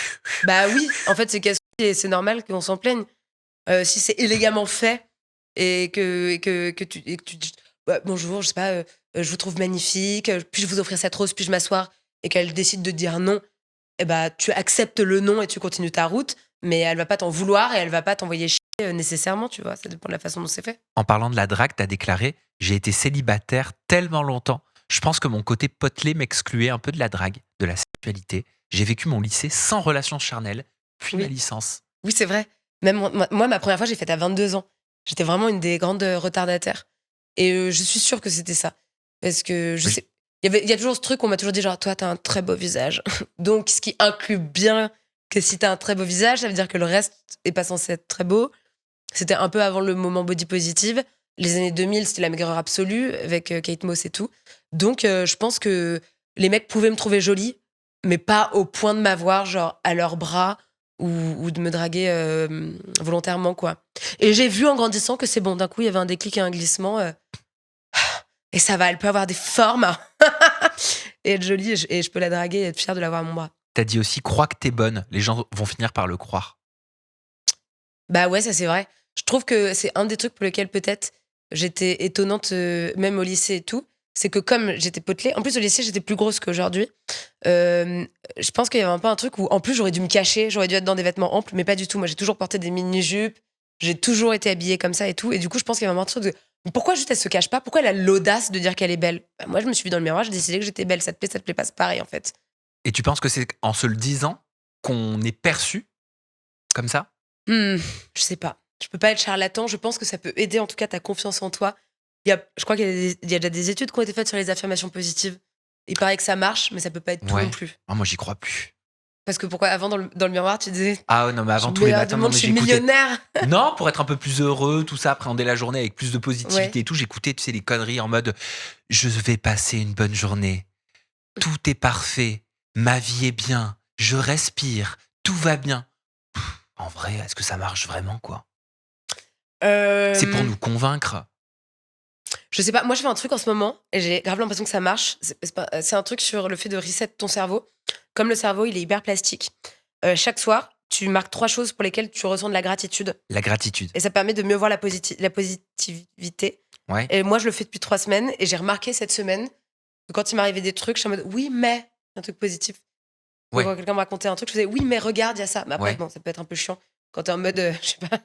Bah oui, en fait, c'est casse et c'est normal qu'on s'en plaigne. Si c'est élégamment fait et que tu dis bonjour, je sais pas, je vous trouve magnifique, puis-je vous offrir cette rose, puis-je m'asseoir, et qu'elle décide de dire non, et bah tu acceptes le non et tu continues ta route, mais elle va pas t'en vouloir et elle va pas t'envoyer chier nécessairement, tu vois, ça dépend de la façon dont c'est fait. En parlant de la drague, t'as déclaré « J'ai été célibataire tellement longtemps, je pense que mon côté potelé m'excluait un peu de la drague, de la sexualité. J'ai vécu mon lycée sans relation charnelle, puis ma licence. » Oui, c'est vrai. Même moi, ma première fois, j'ai fait à 22 ans. J'étais vraiment une des grandes retardataires. Et je suis sûre que c'était ça. Parce que je sais... Il y a toujours ce truc, on m'a toujours dit genre, toi, t'as un très beau visage. Donc, ce qui inclut bien que si t'as un très beau visage, ça veut dire que le reste est pas censé être très beau. C'était un peu avant le moment body positive. les années 2000, c'était la maigreur absolue avec Kate Moss et tout. Donc, je pense que les mecs pouvaient me trouver jolie, mais pas au point de m'avoir, genre, à leurs bras ou de me draguer volontairement, quoi. Et j'ai vu en grandissant que c'est bon. D'un coup, il y avait un déclic et un glissement. Et ça va, elle peut avoir des formes et être jolie et je peux la draguer et être fière de l'avoir à mon bras. T'as dit aussi, crois que t'es bonne. Les gens vont finir par le croire. Bah ouais, ça c'est vrai. Je trouve que c'est un des trucs pour lesquels peut-être j'étais étonnante, même au lycée et tout. C'est que comme j'étais potelée, en plus au lycée j'étais plus grosse qu'aujourd'hui. Je pense qu'il y avait un peu un truc où en plus j'aurais dû me cacher, j'aurais dû être dans des vêtements amples, mais pas du tout. Moi j'ai toujours porté des mini-jupes, j'ai toujours été habillée comme ça et tout. Et du coup je pense qu'il y avait un truc de mais pourquoi juste elle se cache pas? Pourquoi elle a l'audace de dire qu'elle est belle? Bah, moi je me suis vue dans le miroir, j'ai décidé que j'étais belle. Ça te plaît pas, c'est pareil en fait. Et tu penses que c'est en se le disant qu'on est perçu comme ça? Je sais pas. Je peux pas être charlatan. Je pense que ça peut aider en tout cas ta confiance en toi. Je crois qu'il y a déjà des études qui ont été faites sur les affirmations positives. Il paraît que ça marche, mais ça peut pas être tout Ouais. non plus. Ah, moi, j'y crois plus. Parce que pourquoi avant dans le miroir tu disais Ah non, mais je avant suis tous les meilleure matins, du non, monde, mais je suis j'écoutais. millionnaire. Non, pour être un peu plus heureux, tout ça, appréhender la journée avec plus de positivité Ouais. et tout, j'écoutais, tu sais, les conneries en mode je vais passer une bonne journée. Tout est parfait. Ma vie est bien. Je respire. Tout va bien. En vrai, est-ce que ça marche vraiment, quoi? C'est pour nous convaincre. Je sais pas, moi je fais un truc en ce moment et j'ai grave l'impression que ça marche. C'est un truc sur le fait de reset ton cerveau. Comme le cerveau, il est hyper plastique. Chaque soir, tu marques 3 choses pour lesquelles tu ressens de la gratitude. La gratitude. Et ça permet de mieux voir la positivité. Ouais. Et moi, je le fais depuis 3 semaines et j'ai remarqué cette semaine que quand il m'arrivait des trucs, je suis en mode oui, mais un truc positif. Ouais. Quand quelqu'un me racontait un truc, je faisais oui, mais regarde, il y a ça. Mais après, Ouais. bon, ça peut être un peu chiant quand t'es en mode, je sais pas,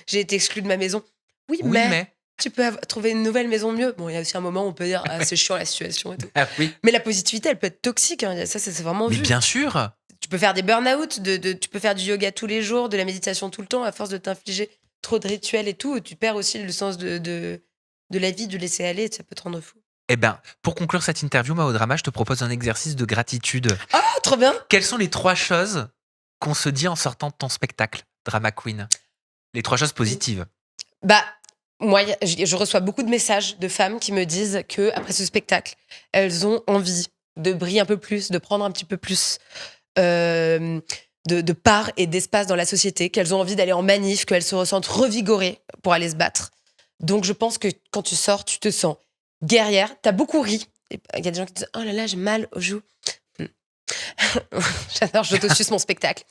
j'ai été exclue de ma maison. Oui, Oui, mais tu peux trouver une nouvelle maison mieux. Bon, il y a aussi un moment où on peut dire ah, c'est chiant la situation et tout. Ah oui. Mais la positivité, elle peut être toxique. Hein. Ça, c'est vraiment Mais vu. bien sûr. Tu peux faire des burn-out, tu peux faire du yoga tous les jours, de la méditation tout le temps, à force de t'infliger trop de rituels et tout. Tu perds aussi le sens de la vie, de laisser aller. Ça peut te rendre fou. Eh ben, pour conclure cette interview, Mao Drama, je te propose un exercice de gratitude. Ah, trop bien. Quelles sont les 3 choses qu'on se dit en sortant de ton spectacle, Drama Queen? Les 3 choses positives. Bah, moi, je reçois beaucoup de messages de femmes qui me disent que après ce spectacle, elles ont envie de briller un peu plus, de prendre un petit peu plus de part et d'espace dans la société, qu'elles ont envie d'aller en manif, qu'elles se ressentent revigorées pour aller se battre. Donc, je pense que quand tu sors, tu te sens guerrière. T'as beaucoup ri. Il y a des gens qui disent oh là là, j'ai mal aux joues. J'adore, j'autosuce mon spectacle.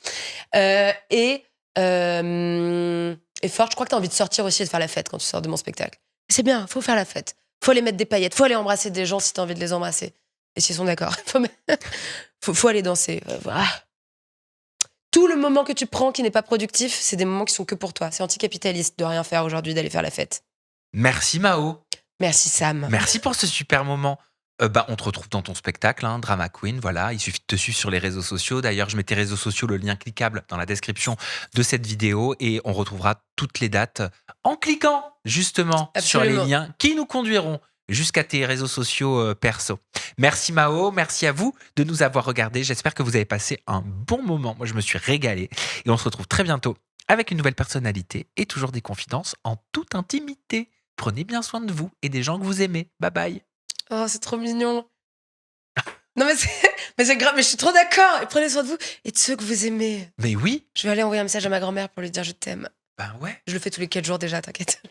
Et forte, je crois que t'as envie de sortir aussi et de faire la fête quand tu sors de mon spectacle. C'est bien, faut faire la fête. Faut aller mettre des paillettes, faut aller embrasser des gens si t'as envie de les embrasser. Et s'ils sont d'accord, faut aller danser. Voilà. Tout le moment que tu prends qui n'est pas productif, c'est des moments qui sont que pour toi. C'est anticapitaliste de rien faire aujourd'hui, d'aller faire la fête. Merci Mao. Merci Sam. Merci pour ce super moment. On te retrouve dans ton spectacle, hein, Drama Queen. Voilà, il suffit de te suivre sur les réseaux sociaux. D'ailleurs, je mets tes réseaux sociaux, le lien cliquable dans la description de cette vidéo et on retrouvera toutes les dates en cliquant justement sur les liens qui nous conduiront jusqu'à tes réseaux sociaux perso. Merci Mao, merci à vous de nous avoir regardés. J'espère que vous avez passé un bon moment. Moi, je me suis régalé et on se retrouve très bientôt avec une nouvelle personnalité et toujours des confidences en toute intimité. Prenez bien soin de vous et des gens que vous aimez. Bye bye. Oh, c'est trop mignon. Non, mais c'est grave, mais je suis trop d'accord. Et prenez soin de vous et de ceux que vous aimez. Mais oui. Je vais aller envoyer un message à ma grand-mère pour lui dire je t'aime. Ben ouais. Je le fais tous les 4 jours déjà, t'inquiète.